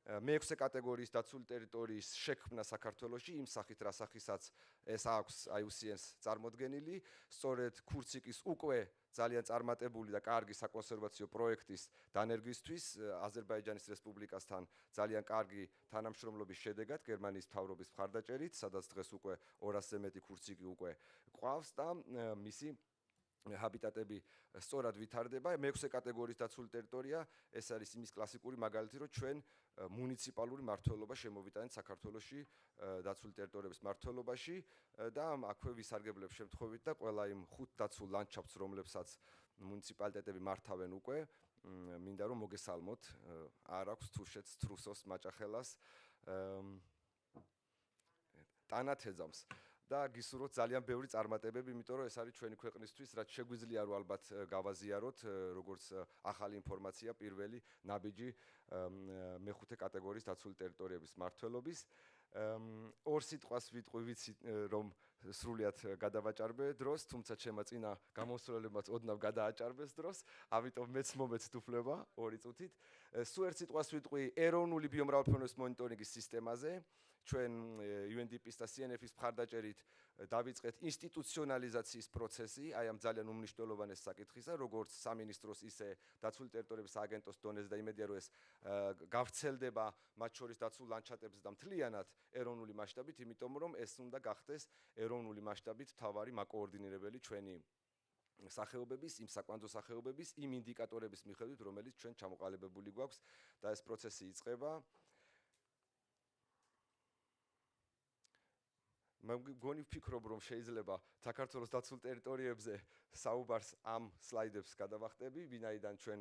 მეექვსე კატეგორიის დაცული ტერიტორიის შექმნა საქართველოში იმ სახით, რა სახისაც ეს აქვს IUCN-ს წარმოდგენილი, სწორედ ქურციკის უკვე ძალიან წარმატებული და კარგი საკონსერვაციო პროექტის დანერგვისთვის აზერბაიჯანის რესპუბლიკასთან ძალიან კარგი თანამშრომლობის შედეგად გერმანიის მთავრობის მხარდაჭერით, სადაც დღეს უკვე 200-ზე მეტი ქურციკი უკვე ყავს და მისი ჰაბიტატები სწორად ვითარდება. მეექვსე კატეგორიის დაცული ტერიტორია ეს არის იმის კლასიკური მაგალითი, რომ ჩვენ მუნიციპალური მმართველობა შემოვიტანეთ საქართველოში დაცული ტერიტორიების მმართველობაში და აქვე ვისარგებლებ შემთხვევით და ყველა იმ 5 დაცულ ლანდშაფტს, რომლებსაც მუნიციპალიტეტები მართავენ უკვე, მინდა რომ მოგესალმოთ, არ აქვს თუშეთს, თრუსოს, მაჭახელას, ტანათეძამს. და გისურვოთ ძალიან ბევრი წარმატებები, იმიტომ რომ ეს არის ჩვენი ქვეყნისთვის, რაც შეგვიძლია რომ ალბათ გავაზიაროთ, როგორც ახალი ინფორმაცია, პირველი ნაბიჯი მეხუთე კატეგორიის დაცული ტერიტორიების მმართველობის. ორ სიტყვას ვიტყვი, ვიცი რომ სრულიად გადავაჭარბე დროს, თუმცა ჩემმა წინა გამოსვლელებმაც ოდნავ გადააჭარბეს დროს, ამიტომ მეც მომეცით უფლება 2 წუთით. სულ ერთ სიტყვას ვიტყვი ეროვნული ბიომრავალფეროვნების მონიტორინგის სისტემაზე. ჩვენ UNDP-ის და CNF-ის მხარდაჭერით დავიწყეთ ინსტიტუციონალიზაციის პროცესი, აი ამ ძალიან უმნიშვნელოვანეს საკითხისა, როგორც სამინისტროს, ისე დაცული ტერიტორიების სააგენტოს დონეზე და იმედია რომ ეს გავრცელდება მათ შორის დაცულ ლანდშაფტებზე და მთლიანად ეროვნული მასშტაბით, იმიტომ რომ ეს უნდა გახდეს ეროვნული მასშტაბით მთავარი მაკოორდინირებელი ჩვენი სახეობების, იმ საკვანძო სახეობების, იმ ინდიკატორების მიხედვით, რომელიც ჩვენ ჩამოყალიბებული გვაქვს და ეს პროცესი იწყება. მგონი ვფიქრობ, რომ შეიძლება საქართველოს დაცულ ტერიტორიებზე საუბარს ამ სლაიდებს გადავახტები, ვინაიდან ჩვენ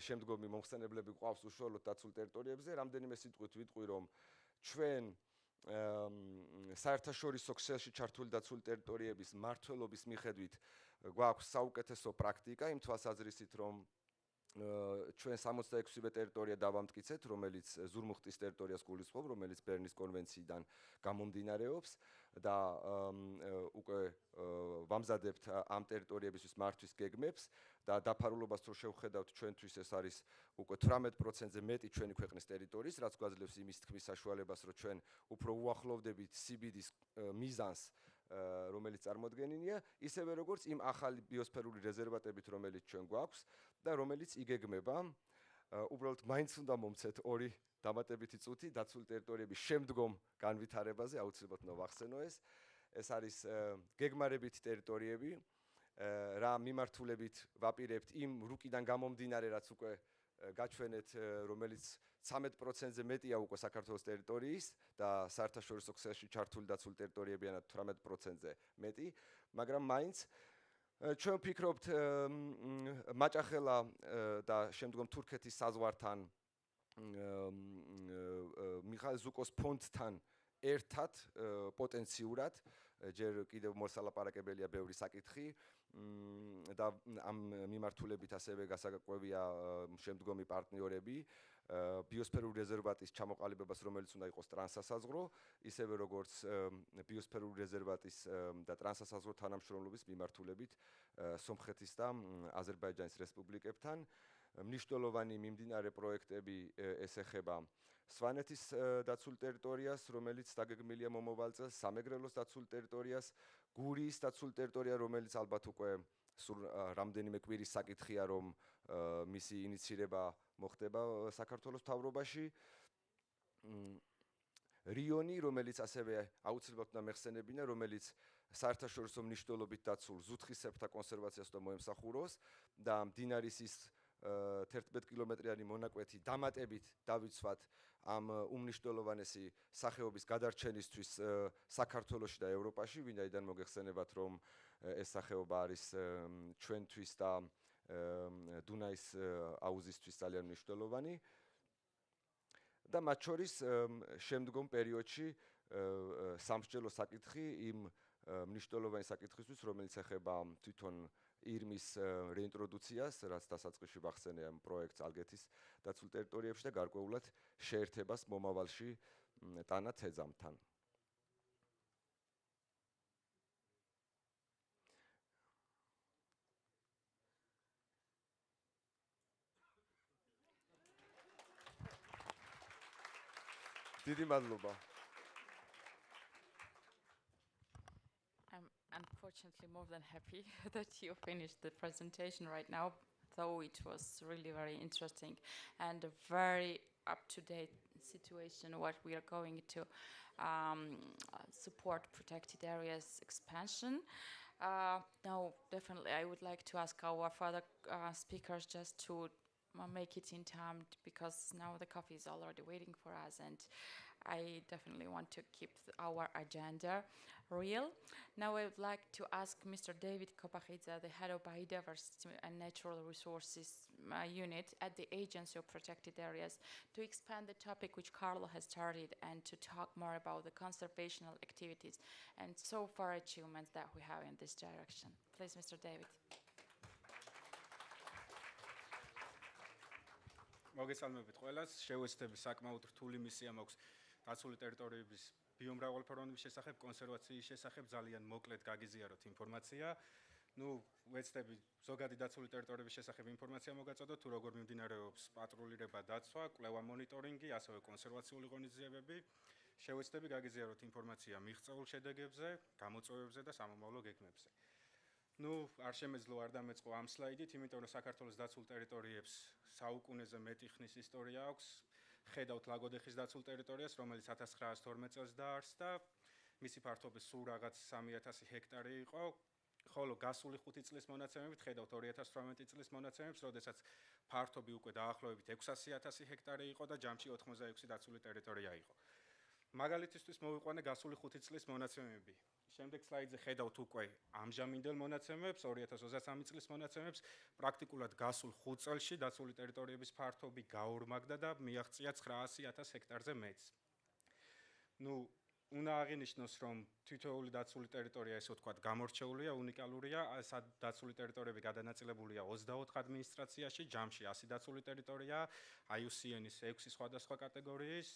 შემდგომი მომხსენებლები გვყავს უშუალოდ დაცულ ტერიტორიებზე, რამდენიმე სიტყვით ვიტყვი, რომ ჩვენ საერთაშორისო ქსელში ჩართული დაცული ტერიტორიების მმართველობის მიხედვით გვაქვს საუკეთესო პრაქტიკა იმ თვალსაზრისით, რომ ჩვენ 66-ვე ტერიტორია დავამტკიცეთ, რომელიც ზურმუხტის ტერიტორიას გულისხმობს, რომელიც ბერნის კონვენციიდან გამომდინარეობს და უკვე ვამზადებთ ამ ტერიტორიებისთვის მართვის გეგმებს და დაფარულობას რო შევხედავთ, ჩვენთვის ეს არის უკვე 18%-ზე მეტი ჩვენი ქვეყნის ტერიტორიის, რაც გვაძლევს იმის თქმის საშუალებას, რომ ჩვენ უფრო უახლოვდებით CBD-ის მიზანს, რომელიც წარმოდგენილია, ისევე როგორც იმ ახალი ბიოსფერული რეზერვატებით, რომელიც ჩვენ გვაქვს და რომელიც იგეგმება. უბრალოდ მაინც უნდა მომცეთ 2 დამატებითი წუთი დაცული ტერიტორიების შემდგომ განვითარებაზე, აუცილებლად უნდა ვახსენო ეს. ეს არის გეგმარებითი ტერიტორიები, რა მიმართულებით ვაპირებთ იმ რუკიდან გამომდინარე, რაც უკვე გაჩვენეთ, რომელიც 13%-ზე მეტია უკვე საქართველოს ტერიტორიის და საერთაშორისო ქსელში ჩართული დაცული ტერიტორიებიანად 18%-ზე მეტი, მაგრამ მაინც ჩვენ ვფიქრობთ მაჭახელა და შემდგომ თურქეთის საზღვართან მიხაილ ზუკოს ფონდთან ერთად პოტენციურად ჯერ კიდევ მოსალაპარაკებელია ბევრი საკითხი და ამ მიმართულებით ასევე გასაკვირია შემდგომი პარტნიორები ბიოსფერული რეზერვატის ჩამოყალიბებას, რომელიც უნდა იყოს ტრანსსასაზღვრო, ისევე როგორც ბიოსფერული რეზერვატის და ტრანსსასაზღვრო თანამშრომლობის მიმართულებით სომხეთის და აზერბაიჯანის რესპუბლიკებთან. მნიშვნელოვანი მიმდინარე პროექტები ეს ეხება სვანეთის დაცულ ტერიტორიას, რომელიც დაგეგმილია მომავალ წელს, სამეგრელოს დაცულ ტერიტორიას, გურიის დაცულ ტერიტორია, რომელიც ალბათ უკვე სულ რამდენიმე კვირის საკითხია, რომ მისი ინიცირება მოხდება საქართველოს მთავრობაში. რიონი, რომელიც ასევე აუცილებლად უნდა მეხსენებინა, რომელიც საერთაშორისო მნიშვნელობით დაცულ ზუთხისებრთა კონსერვაციას უნდა მოემსახუროს და მდინარის ის 11 კილომეტრიანი მონაკვეთი დამატებით დავიცვათ ამ უმნიშვნელოვანესი სახეობის გადარჩენისთვის საქართველოში და ევროპაში, ვინაიდან მოგეხსენებათ, რომ ეს სახეობა არის ჩვენთვის და დუნაის აუზისთვის ძალიან მნიშვნელოვანი და მათ შორის შემდგომ პერიოდში სამსჯელო საკითხი იმ მნიშვნელოვანი საკითხისთვის, რომელიც ეხება თვითონ ირმის რეინტროდუციას, რაც დასაწყისში ვახსენე ამ პროექტს ალგეთის დაცულ ტერიტორიებში და გარკვეულად შეერთებას მომავალში ტანათეძამთან. დიდი მადლობა. I'm unfortunately more than happy that you finished the presentation right now, though it was really very interesting and a very up-to-date situation what we are going to support protected areas expansion. Now, definitely, I would like to ask our further speakers just to make it in time because now the coffee is already waiting for us and I definitely want to keep our agenda real. Now I would like to ask Mr. Davit Kobakhidze, the head of Biodiversity and Natural Resources Unit at the Agency of Protected Areas, to expand the topic which Karlo has started and to talk more about the conservational activities and so far achievements that we have in this direction. Please, Mr. David. მოგესალმებით ყველას. შევეცდები საკმაოდ რთული მისია მაქვს დაცული ტერიტორიების ბიომრავალფეროვნების შესახებ, კონსერვაციის შესახებ ძალიან მოკლედ გაგიზიაროთ ინფორმაცია. ვეცდები ზოგადი დაცული ტერიტორიების შესახებ ინფორმაცია მოგაწოდოთ, თუ როგორ მიმდინარეობს პატრულირება, დაცვა, კვლევა, მონიტორინგი, ასევე კონსერვაციული ღონისძიებები. შევეცდები გაგიზიაროთ ინფორმაცია მიღწეულ შედეგებზე, გამოწვევებზე და სამომავლო გეგმებზე. არ შემეძლო არ დამეწყო ამ სლაიდით, იმიტომ რომ საქართველოს დაცულ ტერიტორიებს საუკუნეზე მეტი ხნის ისტორია აქვს. ხედავთ ლაგოდეხის დაცულ ტერიტორიას, რომელიც 1912 წელს დაარსდა, მისი ფართობი სულ რაღაც 3000 ჰექტარი იყო, ხოლო გასული 5 წლის მონაცემებით ხედავთ 2018 წლის მონაცემებს, როდესაც ფართობი უკვე დაახლოებით 600,000 ჰექტარი იყო და ჯამში 86 დაცული ტერიტორია იყო. მაგალითისთვის მოვიყვანე გასული 5 წლის მონაცემები. შემდეგ სლაიდზე ხედავთ უკვე ამჟამინდელ მონაცემებს, 2023 წლის მონაცემებს, პრაქტიკულად გასულ 5 წელში დაცული ტერიტორიების ფართობი გაორმაგდა და მიაღწია 900,000 ჰექტარზე მეტს. უნდა აღინიშნოს, რომ თითოეული დაცული ტერიტორია, ესე ვთქვათ, გამორჩეულია, უნიკალურია, დაცული ტერიტორიები გადანაწილებულია 24 ადმინისტრაციაში, ჯამში 100 დაცული ტერიტორია, IUCN-ის 6 სხვადასხვა კატეგორიის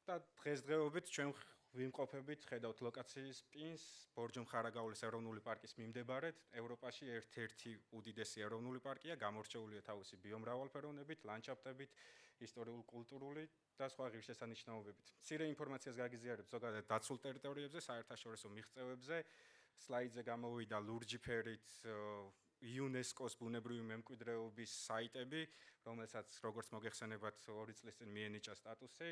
და დღესდღეობით ჩვენ ვიმყოფებით, ხედავთ ლოკაციის პინს, ბორჯომ-ხარაგაულის ეროვნული პარკის მიმდებარედ, ევროპაში ერთ-ერთი უდიდესი ეროვნული პარკია, გამორჩეულია თავისი ბიომრავალფეროვნებით, ლანდშაფტებით, ისტორიულ-კულტურული და სხვა ღირსშესანიშნაობებით. მცირე ინფორმაციას გაგიზიარებ ზოგადად დაცულ ტერიტორიებზე, საერთაშორისო მიღწევებზე. სლაიდზე გამოვიდა ლურჯი ფერით UNESCO-ს ბუნებრივი მემკვიდრეობის საიტები, რომელსაც როგორც მოგეხსენებათ 2 წლის წინ მიენიჭა სტატუსი.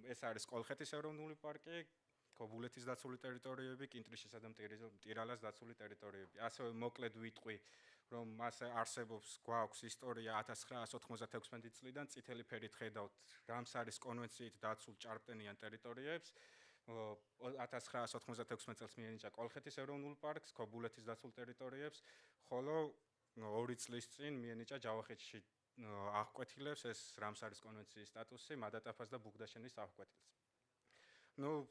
ეს არის კოლხეთის ეროვნული პარკი, ქობულეთის დაცული ტერიტორიები, კინტრიშისა და მტირალას დაცული ტერიტორიები. ასევე მოკლედ ვიტყვი, რომ მასე არსებობს, გვაქვს ისტორია 1996 წლიდან, წითელი ფერით ხედავთ რამსარის კონვენციით დაცულ ჭარბტენიან ტერიტორიებს. 1996 წელს მიენიჭა კოლხეთის ეროვნულ პარკს, ქობულეთის დაცულ ტერიტორიებს, ხოლო 2 წლის წინ მიენიჭა ჯავახეთში აღკვეთილებს ეს რამსარის კონვენციის სტატუსი, მადატაფას და ბუგდაშენის აღკვეთილს.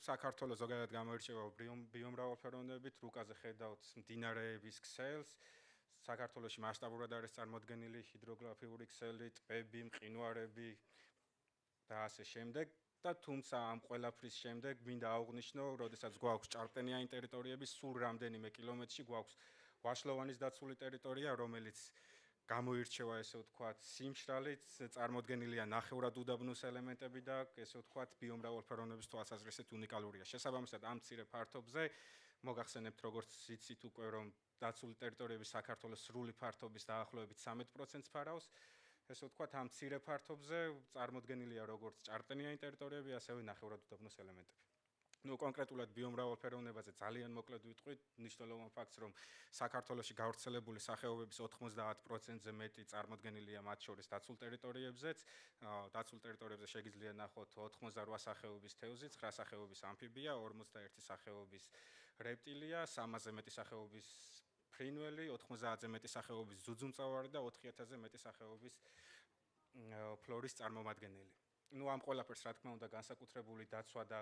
საქართველოს ზოგადად გამოირჩევა ბიომრავალფეროვნებით, რუკაზე ხედავთ მდინარეების ქსელს. საქართველოში მასშტაბურად არის წარმოდგენილი ჰიდროგრაფიული ქსელი, ტბები, მყინვარები და ასე შემდეგ. და თუმცა ამ ყველაფრის შემდეგ მინდა აღვნიშნო, როდესაც გვაქვს ჭარბტენიანი ტერიტორიები, სულ რამდენიმე კილომეტრში გვაქვს ვაშლოვანის დაცული ტერიტორია, რომელიც გამოირჩევა, ესე ვთქვათ, სიმშრალით, წარმოდგენილია ნახევრად უდაბნოს ელემენტები და ესე ვთქვათ, ბიომრავალფეროვნების თვალსაზრისით უნიკალურია. შესაბამისად, ამ მცირე ფართობზე მოგახსენებთ, როგორც იცით უკვე, რომ დაცული ტერიტორიები საქართველოს სრული ფართობის დაახლოებით 13%-ს ფარავს. ესე ვთქვათ, ამ მცირე ფართობზე წარმოდგენილია როგორც ჭარბტენიანი ტერიტორიები, ასევე ნახევრად უდაბნოს ელემენტები. კონკრეტულად ბიომრავალფეროვნებაზე ძალიან მოკლედ ვიტყვით, მნიშვნელოვან ფაქტს, რომ საქართველოში გავრცელებული სახეობების 90%-ზე მეტი წარმოდგენილია მათ შორის დაცულ ტერიტორიებზეც. დაცულ ტერიტორიებზე შეგიძლია ნახოთ 88 სახეობის თევზი, 9 სახეობის ამფიბია, 51 სახეობის რეპტილია, 300-ზე მეტი სახეობის ფრინველი, 90-ზე მეტი სახეობის ძუძუმწოვარი და 4000-ზე მეტი სახეობის ფლორის წარმომადგენელი. ამ ყველაფერს რა თქმა უნდა განსაკუთრებული დაცვა და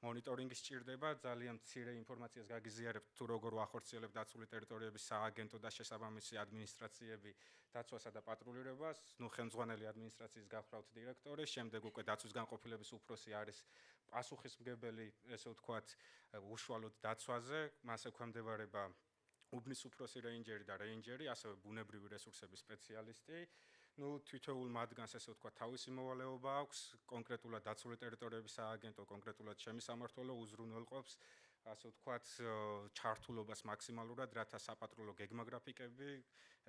მონიტორინგი სჭირდება, ძალიან მცირე ინფორმაციას გაგიზიარებთ, თუ როგორ ვახორციელებთ დაცული ტერიტორიების სააგენტო და შესაბამისი ადმინისტრაციები დაცვასა და პატრულირებას. ხელმძღვანელი ადმინისტრაციის გახლავთ დირექტორი, შემდეგ უკვე დაცვის განყოფილების უფროსი არის პასუხისმგებელი, ესე ვთქვათ, უშუალოდ დაცვაზე, მას ექვემდებარება უბნის უფროსი რეინჯერი და რეინჯერი, ასევე ბუნებრივი რესურსების სპეციალისტი. თითოეულ მათგანს ესე ვთქვათ, თავისი მოვალეობა აქვს, კონკრეტულად დაცული ტერიტორიების სააგენტო, კონკრეტულად ჩემი სამმართველო უზრუნველყოფს ასე ვთქვათ, ჩართულობას მაქსიმალურად, რათა საპატრულო გეგმაგრაფიკები,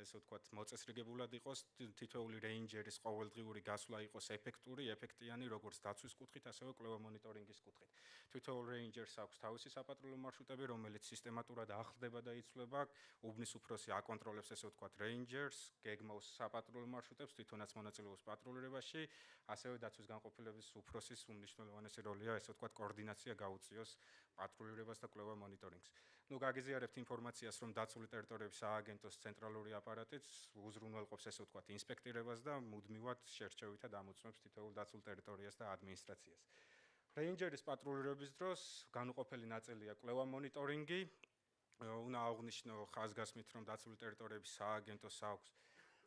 ესე ვთქვათ, მოწესრიგებულად იყოს, თითოეული რეინჯერის ყოველდღიური გასვლა იყოს ეფექტური, ეფექტიანი, როგორც დაცვის კუთხით, ასევე კვლევა მონიტორინგის კუთხით. თითოეულ რეინჯერს აქვს თავისი საპატრულო მარშრუტები, რომელიც სისტემატურად ახლდება და იცვლება, უბნის უფროსი აკონტროლებს, ესე ვთქვათ, რეინჯერს, გეგმავს საპატრულო მარშრუტებს, თვითონაც მონაწილეობს პატრულირებაში, ასევე დაცვის განყოფილების უფროსის უმნიშვნელოვანესი როლია, ესე ვთქვათ, კოორდინაცია გაუწიოს პატრულირებას და კვლევა მონიტორინგს. გაგიზიარებთ ინფორმაციას, რომ დაცული ტერიტორიების სააგენტოს ცენტრალური აპარატიც უზრუნველყოფს, ესე ვთქვათ, ინსპექტირებას და მუდმივად შერჩევითად ამოწმებს თითოეულ დაცულ ტერიტორიას და ადმინისტრაციას. რეინჯერის პატრულირების დროს განუყოფელი ნაწილია კვლევა მონიტორინგი. უნდა აღვნიშნო ხაზგასმით, რომ დაცული ტერიტორიების სააგენტოს აქვს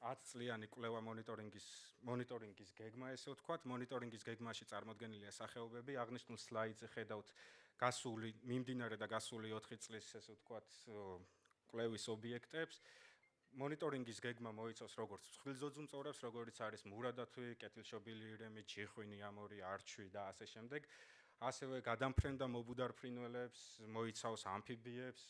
10 წლიანი კვლევა მონიტორინგის გეგმა, ესე ვთქვათ. მონიტორინგის გეგმაში წარმოდგენილია სახეობები, აღნიშნულ სლაიდზე ხედავთ გასული, მიმდინარე და გასული 4 წლის, ესე ვთქვათ, კვლევის ობიექტებს. მონიტორინგის გეგმა მოიცავს როგორც მსხვილძოძუმწოვრებს, როგორიც არის მურადათვი, კეთილშობილი ირემი, ჯიხვინი, ამორი, არჩვი და ასე შემდეგ. ასევე გადამფრენ და მობუდარ ფრინველებს, მოიცავს ამფიბიებს,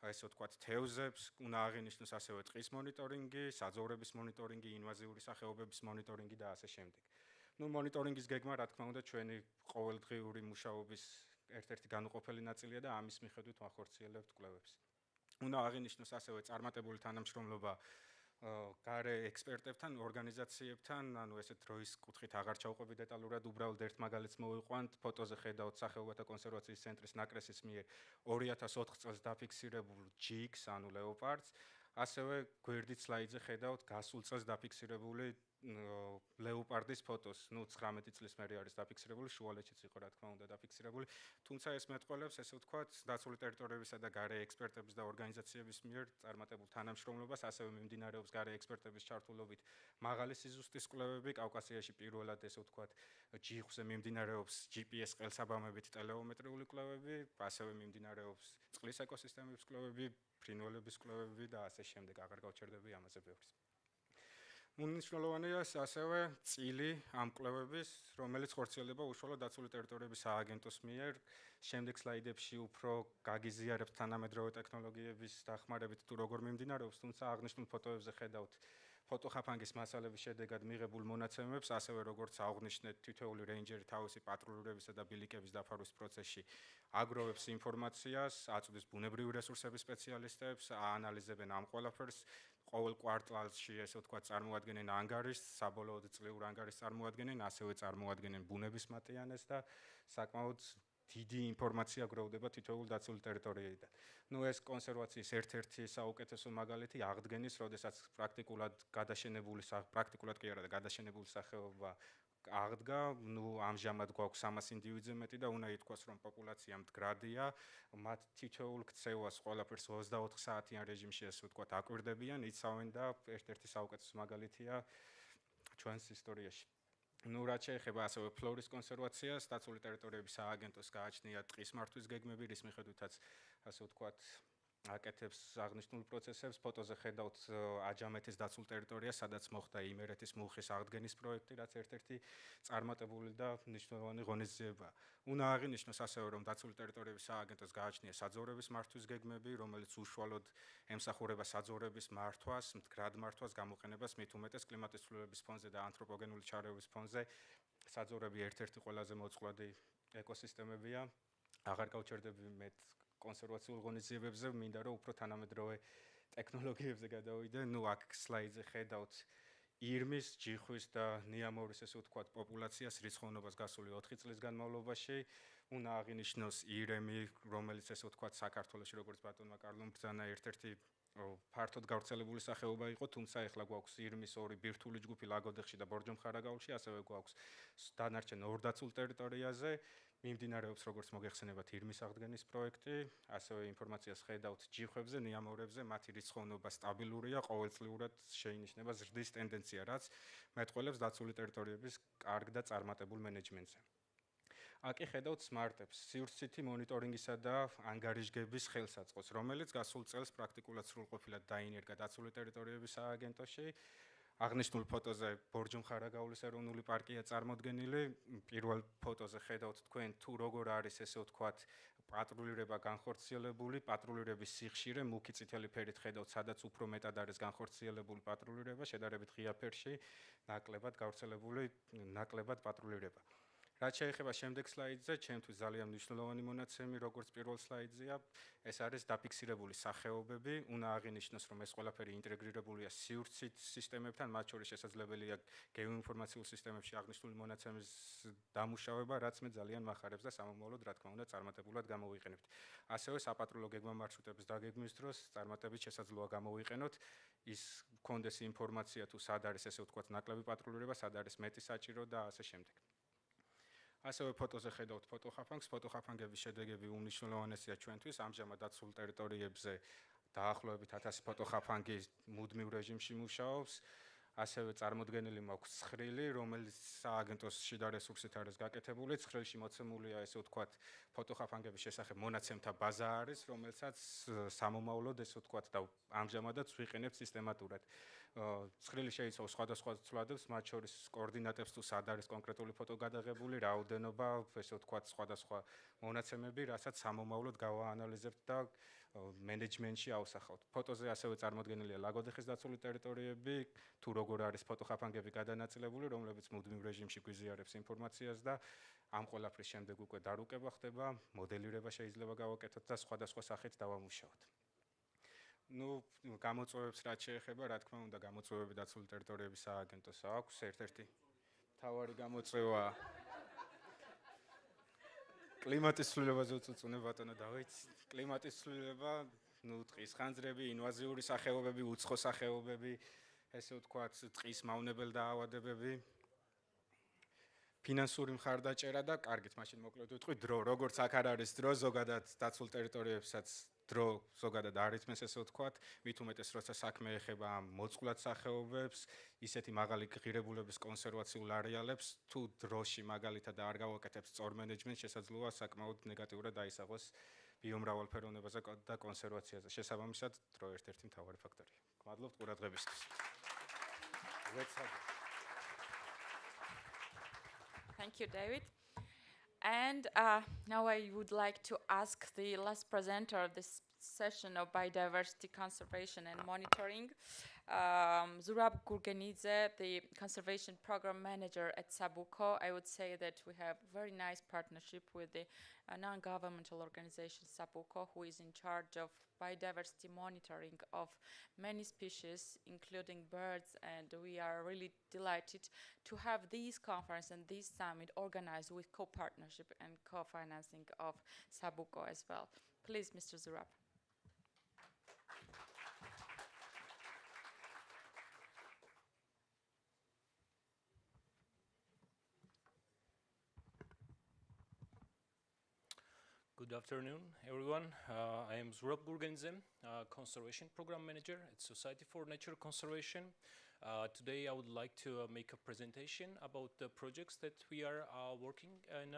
ესე ვთქვათ, თევზებს, უნდა აღინიშნოს ასევე ტყის მონიტორინგი, საძოვრების მონიტორინგი, ინვაზიური სახეობების მონიტორინგი და ასე შემდეგ. მონიტორინგის გეგმა, რა თქმა უნდა, ჩვენი ყოველდღიური მუშაობის ერთ-ერთი განუყოფელი ნაწილია და ამის მიხედვით ვახორციელებთ კვლევებს. უნდა აღინიშნოს ასევე წარმატებული თანამშრომლობა გარე ექსპერტებთან, ორგანიზაციებთან, ანუ ესეთ დროის კუთხით აღარ ჩავყვები დეტალურად, უბრალოდ ერთ მაგალითს მოვიყვანთ, ფოტოზე ხედავთ სახეობათა კონსერვაციის ცენტრის ნაკრესის მიერ 2004 წელს დაფიქსირებულ ჯიქს, ანუ ლეოპარდს, ასევე გვერდით სლაიდზე ხედავთ გასულ წელს დაფიქსირებული ლეოპარდის ფოტოს, 19 წლის მერე არის დაფიქსირებული, შუალედშიც იყო, რა თქმა უნდა, დაფიქსირებული. თუმცა ეს მეტყველებს, ესე ვთქვათ, დაცული ტერიტორიებისა და გარე ექსპერტების და ორგანიზაციების მიერ წარმატებულ თანამშრომლობას, ასევე მიმდინარეობს გარე ექსპერტების ჩართულობით მაღალი სიზუსტის კვლევები, კავკასიაში პირველად, ესე ვთქვათ, ჯიხვზე მიმდინარეობს GPS ყელსაბამებით ტელეომეტრიული კვლევები, ასევე მიმდინარეობს წყლის ეკოსისტემების კვლევები, ფრინველების კვლევები და ასე შემდეგ, აღარ გავჩერდები ამაზე ბევრს. უნიშნელოვანია ასევე წილი ამ კვლევების, რომელიც ხორციელდება უშუალოდ დაცული ტერიტორიების სააგენტოს მიერ. შემდეგ სლაიდებში უფრო გაგიზიარებთ თანამედროვე ტექნოლოგიების დახმარებით თუ როგორ მიმდინარეობს, თუმცა აღნიშნულ ფოტოებზე ხედავთ ფოტოხაფანგის მასალების შედეგად მიღებულ მონაცემებს, ასევე როგორც აღნიშნეთ, თითოეული რეინჯერი თავისი პატრულირებისა და ბილიკების დაფარვის პროცესში აგროვებს ინფორმაციას, აწვდის ბუნებრივი რესურსების სპეციალისტებს, აანალიზებენ ამ ყველაფერს. ყოველ კვარტალში, ესე ვთქვათ, წარმოადგენენ ანგარიშს, საბოლოოდ წლიურ ანგარიშს წარმოადგენენ, ასევე წარმოადგენენ ბუნების მატიანეს და საკმაოდ დიდი ინფორმაცია გროვდება თითოეულ დაცული ტერიტორიიდან. ეს კონსერვაციის ერთ-ერთი საუკეთესო მაგალითი აღდგენის, როდესაც პრაქტიკულად კი არა და გადაშენებული სახეობა აღდგა, ამჟამად გვაქვს 300 ინდივიდზე მეტი და უნდა ითქვას, რომ პოპულაცია მდგრადია, მათ თითოეულ ქცევას ყველაფერს 24 საათიან რეჟიმში, ესე ვთქვათ, აკვირდებიან, იცავენ და ერთ-ერთი საუკეთესო მაგალითია ჩვენს ისტორიაში. რაც შეეხება ასევე ფლორის კონსერვაციას, დაცული ტერიტორიების სააგენტოს გააჩნია ტყის მართვის გეგმები, რის მიხედვითაც, ასე ვთქვათ, აკეთებს აღნიშნულ პროცესებს. ფოტოზე ხედავთ აჯამეთის დაცულ ტერიტორიას, სადაც მოხდა იმერეთის მუხის აღდგენის პროექტი, რაც ერთ-ერთი წარმატებული და მნიშვნელოვანი ღონისძიებაა. უნდა აღინიშნოს ასევე, რომ დაცული ტერიტორიების სააგენტოს გააჩნია საძოვრების მართვის გეგმები, რომელიც უშუალოდ ემსახურება საძოვრების მართვას, მდგრად მართვას, გამოყენებას, მით უმეტეს კლიმატის ცვლილებების ფონზე და ანთროპოგენური ჩარევის ფონზე. საძოვრები ერთ-ერთი ყველაზე მოწყვლადი ეკოსისტემებია. აღარ გავჩერდები მე კონსერვაციულ ღონისძიებებზე, მინდა რომ უფრო თანამედროვე ტექნოლოგიებზე გადავიდე. აქ სლაიდზე ხედავთ ირმის, ჯიხვის და ნიამორის, ესე ვთქვათ, პოპულაციას რიცხოვნობას გასული 4 წლის განმავლობაში. უნდა აღინიშნოს ირემი, რომელიც, ესე ვთქვათ, საქართველოში, როგორც ბატონმა კარლომ ბრძანა, ერთ-ერთი ფართოდ გავრცელებული სახეობა იყო, თუმცა ეხლა გვაქვს ირმის ორი ბირთვული ჯგუფი ლაგოდეხში და ბორჯომ-ხარაგაულში, ასევე გვაქვს დანარჩენ ორ დაცულ ტერიტორიაზე. მიმდინარეობს, როგორც მოგეხსენებათ, ირმის აღდგენის პროექტი, ასევე ინფორმაციას ხედავთ ჯიხვებზე, ნიამორებზე, მათი რიცხოვნობა სტაბილურია, ყოველწლიურად შეინიშნება ზრდის ტენდენცია, რაც მეტყველებს დაცული ტერიტორიების კარგ და წარმატებულ მენეჯმენტზე. აკი ხედავთ სმარტებს, სივრცითი მონიტორინგისა და ანგარიშგების ხელსაწყოს, რომელიც გასულ წელს პრაქტიკულად სრულყოფილად დაინერგა დაცული ტერიტორიების სააგენტოში. აღნიშნულ ფოტოზე ბორჯომ-ხარაგაულის ეროვნული პარკია წარმოდგენილი. პირველ ფოტოზე ხედავთ თქვენ თუ როგორ არის ესე ვთქვათ პატრულირება განხორციელებული, პატრულირების სიხშირე მუქი წითელი ფერით ხედავთ, სადაც უფრო მეტად არის განხორციელებული პატრულირება, შედარებით ღია ფერში ნაკლებად გავრცელებული, ნაკლებად პატრულირება. რაც შეეხება შემდეგ სლაიდზე, ჩემთვის ძალიან მნიშვნელოვანი მონაცემი, როგორც პირველ სლაიდზეა, ეს არის დაფიქსირებული სახეობები. უნდა აღინიშნოს, რომ ეს ყველაფერი ინტეგრირებულია სივრცით სისტემებთან, მათ შორის შესაძლებელია გეოინფორმაციულ სისტემებში აღნიშნული მონაცემის დამუშავება, რაც მე ძალიან მახარებს და სამომავლოდ, რა თქმა უნდა, წარმატებულად გამოვიყენებთ. ასევე საპატრულო გეგმა მარშრუტების დაგეგმვის დროს წარმატებით შესაძლოა გამოვიყენოთ ის გქონდეს ინფორმაცია თუ სად არის ესე ვთქვათ ნაკლები პატრულირება, სად არის მეტი საჭირო და ასე შემდეგ. ასევე ფოტოზე ხედავთ ფოტოხაფანგს. ფოტოხაფანგების შედეგები უმნიშვნელოვანესია ჩვენთვის. ამჟამად დაცულ ტერიტორიებზე დაახლოებით 1000 ფოტოხაფანგი მუდმივ რეჟიმში მუშაობს. ასევე წარმოდგენილი მაქვს ცხრილი, რომელიც სააგენტოს შიდა რესურსით არის გაკეთებული. ცხრილში მოცემულია ესე ვთქვათ ფოტოხაფანგების შესახებ მონაცემთა ბაზა არის, რომელსაც სამომავლოდ ესე ვთქვათ და ამჟამადაც ვიყენებთ სისტემატურად. ცხრილი შეიცავს სხვადასხვა ცვლადებს, მათ შორის კოორდინატებს თუ სად არის კონკრეტული ფოტო გადაღებული, რაოდენობა, ესე ვთქვათ სხვადასხვა მონაცემები, რასაც სამომავლოდ გავაანალიზებთ და მენეჯმენტში ავსახავთ. ფოტოზე ასევე წარმოდგენილია ლაგოდეხის დაცული ტერიტორიები, თუ როგორ არის ფოტოხაფანგები გადანაწილებული, რომლებიც მუდმივ რეჟიმში გვიზიარებს ინფორმაციას და ამ ყველაფრის შემდეგ უკვე დარუკება ხდება, მოდელირება შეიძლება გავაკეთოთ და სხვადასხვა სახით დავამუშავოთ. გამოწვევებს რაც შეეხება, რა თქმა უნდა, გამოწვევები დაცული ტერიტორიების სააგენტოს აქვს. ერთ-ერთი მთავარი გამოწვევა კლიმატის ცვლილებაზე უწუწუნე ბატონო დავით. კლიმატის ცვლილება, ტყის ხანძრები, ინვაზიური სახეობები, უცხო სახეობები, ესე ვთქვათ, ტყის მავნებელ დაავადებები, ფინანსური მხარდაჭერა და კარგით, მაშინ მოკლედ ვიტყვი დრო, როგორც აქ არ არის დრო, ზოგადად დაცულ ტერიტორიებსაც დრო ზოგადად არ იწმენს ესე ვთქვათ, მით უმეტეს როცა საქმე ეხება ამ მოწყვლად სახეობებს, ისეთი მაღალი ღირებულების კონსერვაციულ არეალებს, თუ დროში მაგალითად არ გავაკეთებს სწორ მენეჯმენტს, შესაძლოა საკმაოდ ნეგატიურად დაისახოს ბიომრავალფეროვნებაზე და კონსერვაციაზე. შესაბამისად, დრო ერთ-ერთი მთავარი ფაქტორია. გმადლობთ ყურადღებისთვის. Thank you, David. And now I would like to ask the last presenter of this session of biodiversity conservation and monitoring, Zurab Gurgenidze, the conservation program manager at Sabuco. I would say that we have very nice partnership with the non-governmental organization Sabuco, who is in charge of biodiversity monitoring of many species, including birds, and we are really delighted to have this conference and this summit organized with co-partnership and co-financing of Sabuco as well. Please, Mr. Zurab. Good afternoon, everyone. I am Zurab Gurgenidze, Conservation Program Manager at Society for Nature Conservation. Today I would like to make a presentation about the projects that we are working in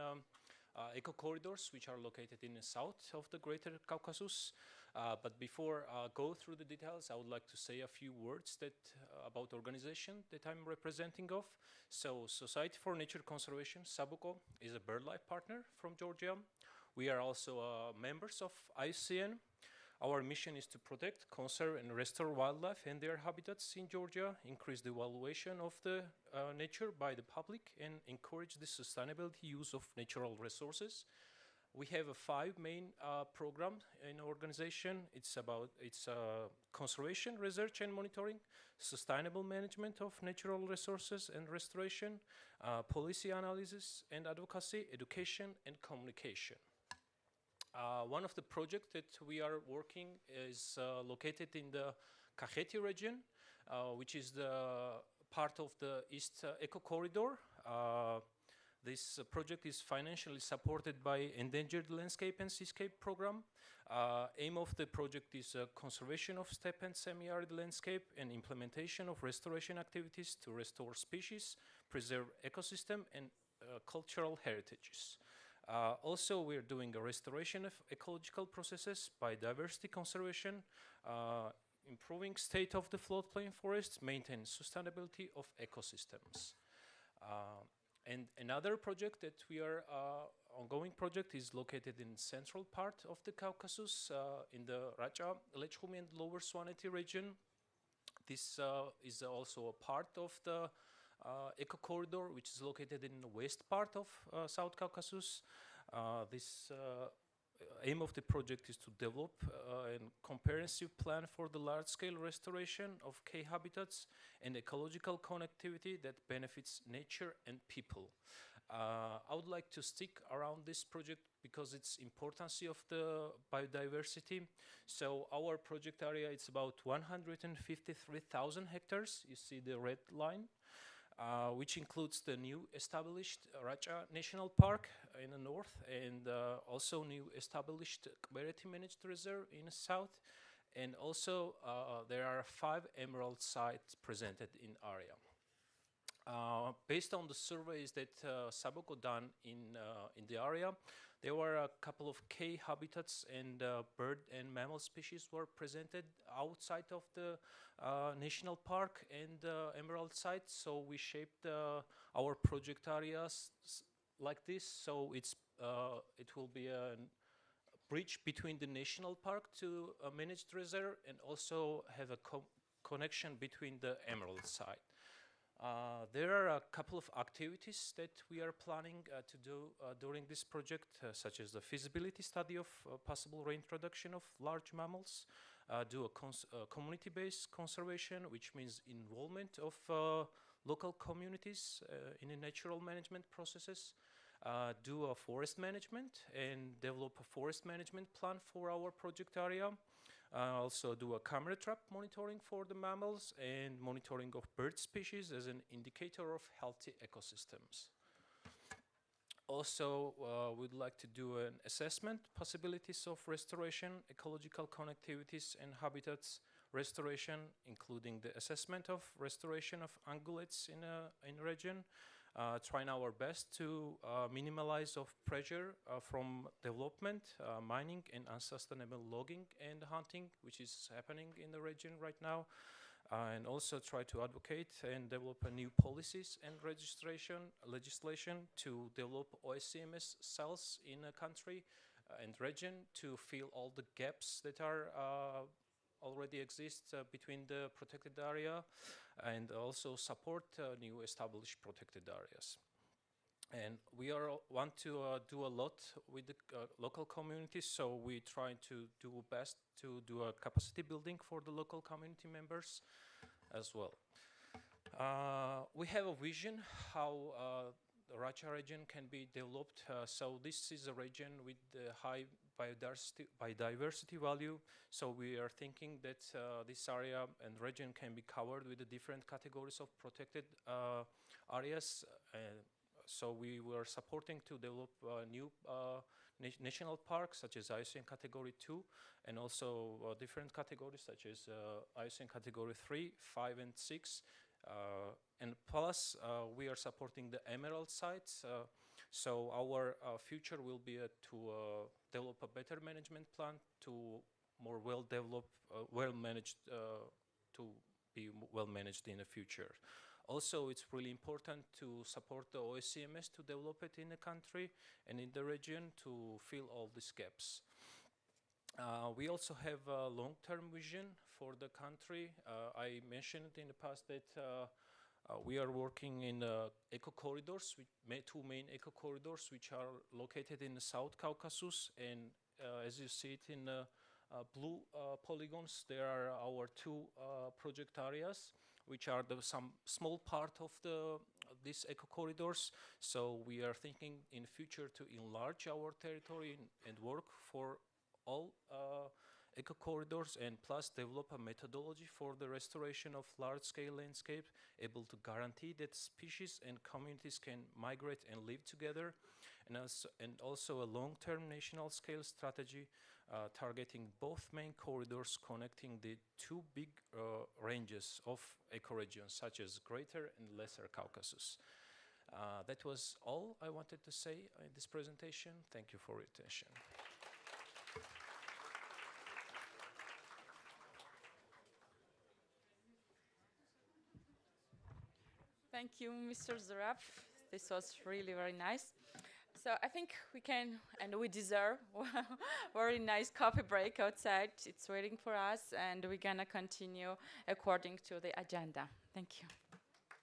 eco corridors, which are located in the south of the Greater Caucasus. But before I go through the details, I would like to say a few words about the organization that I'm representing of. So, Society for Nature Conservation, Sabuco, is a BirdLife partner from Georgia. We are also members of IUCN. Our mission is to protect, conserve, and restore wildlife and their habitats in Georgia, increase the evaluation of the nature by the public, and encourage the sustainable use of natural resources. We have 5 main programs in our organization. It's conservation, research, and monitoring, sustainable management of natural resources and restoration, policy analysis and advocacy, education, and communication. One of the projects that we are working is located in the Kakheti region, which is the part of the East Eco Corridor. This project is financially supported by Endangered Landscape and Seascape Program. Aim of the project is conservation of steppe and semi-arid landscape and implementation of restoration activities to restore species, preserve ecosystem and cultural heritages. Also, we're doing a restoration of ecological processes, biodiversity conservation, improving state of the floodplain forests, maintain sustainability of ecosystems. And another project that we are ongoing project is located in central part of the Caucasus, in the Raja, Lechkhumi and Lower Swaneti region. This is also a part of the eco corridor, which is located in the west part of South Caucasus. This aim of the project is to develop a comprehensive plan for the large-scale restoration of K habitats and ecological connectivity that benefits nature and people. I would like to stick around this project because its importance of the biodiversity. So our project area is about 153,000 hectares. You see the red line. Which includes the new established Raja National Park in the north and also new established Kbereti Managed Reserve in the south. And also there are 5 emerald sites presented in area. Based on the surveys that Saboko done in the area, there were a couple of K habitats and bird and mammal species were presented outside of the national park and emerald site. So we shaped our project areas like this. So it will be a bridge between the national park to a managed reserve and also have a connection between the emerald site. There are a couple of activities that we are planning to do during this project, such as the feasibility study of possible reintroduction of large mammals, do a community-based conservation, which means involvement of local communities in the natural management processes, do a forest management and develop a forest management plan for our project area. Also do a camera trap monitoring for the mammals and monitoring of bird species as an indicator of healthy ecosystems. Also, we'd like to do an assessment possibilities of restoration, ecological connectivities and habitats restoration, including the assessment of restoration of ungulates in a region, trying our best to minimize of pressure from development, mining and unsustainable logging and hunting, which is happening in the region right now, and also try to advocate and develop new policies and legislation to develop OSCMS cells in a country and region to fill all the gaps that are already exist between the protected area and also support new established protected areas. And we want to do a lot with the local communities, so we try to do best to do a capacity building for the local community members as well. We have a vision how the Raja region can be developed. So this is a region with high biodiversity value. So we are thinking that this area and region can be covered with the different categories of protected areas. So we were supporting to develop new national parks such as IUCN Category 2 and also different categories such as IUCN Category 3, 5 and 6. And plus we are supporting the emerald sites. So our future will be to develop a better management plan to more well-developed, well-managed, to be well-managed in the future. Also, it's really important to support the OSCMS to develop it in the country and in the region to fill all these gaps. We also have a long-term vision for the country. I mentioned in the past that we are working in eco corridors, two main eco corridors, which are located in the South Caucasus. And as you see it in the blue polygons, there are our 2 project areas, which are some small part of these eco corridors. So we are thinking in future to enlarge our territory and work for all eco corridors and plus develop a methodology for the restoration of large-scale landscape, able to guarantee that species and communities can migrate and live together, and also a long-term national scale strategy targeting both main corridors connecting the 2 big ranges of ecoregions such as Greater and Lesser Caucasus. That was all I wanted to say in this presentation. Thank you for your attention. Thank you, Mr. Zurab. This was really very nice. So I think we can and we deserve very nice coffee break outside. It's waiting for us, and we're gonna continue according to the agenda. Thank you.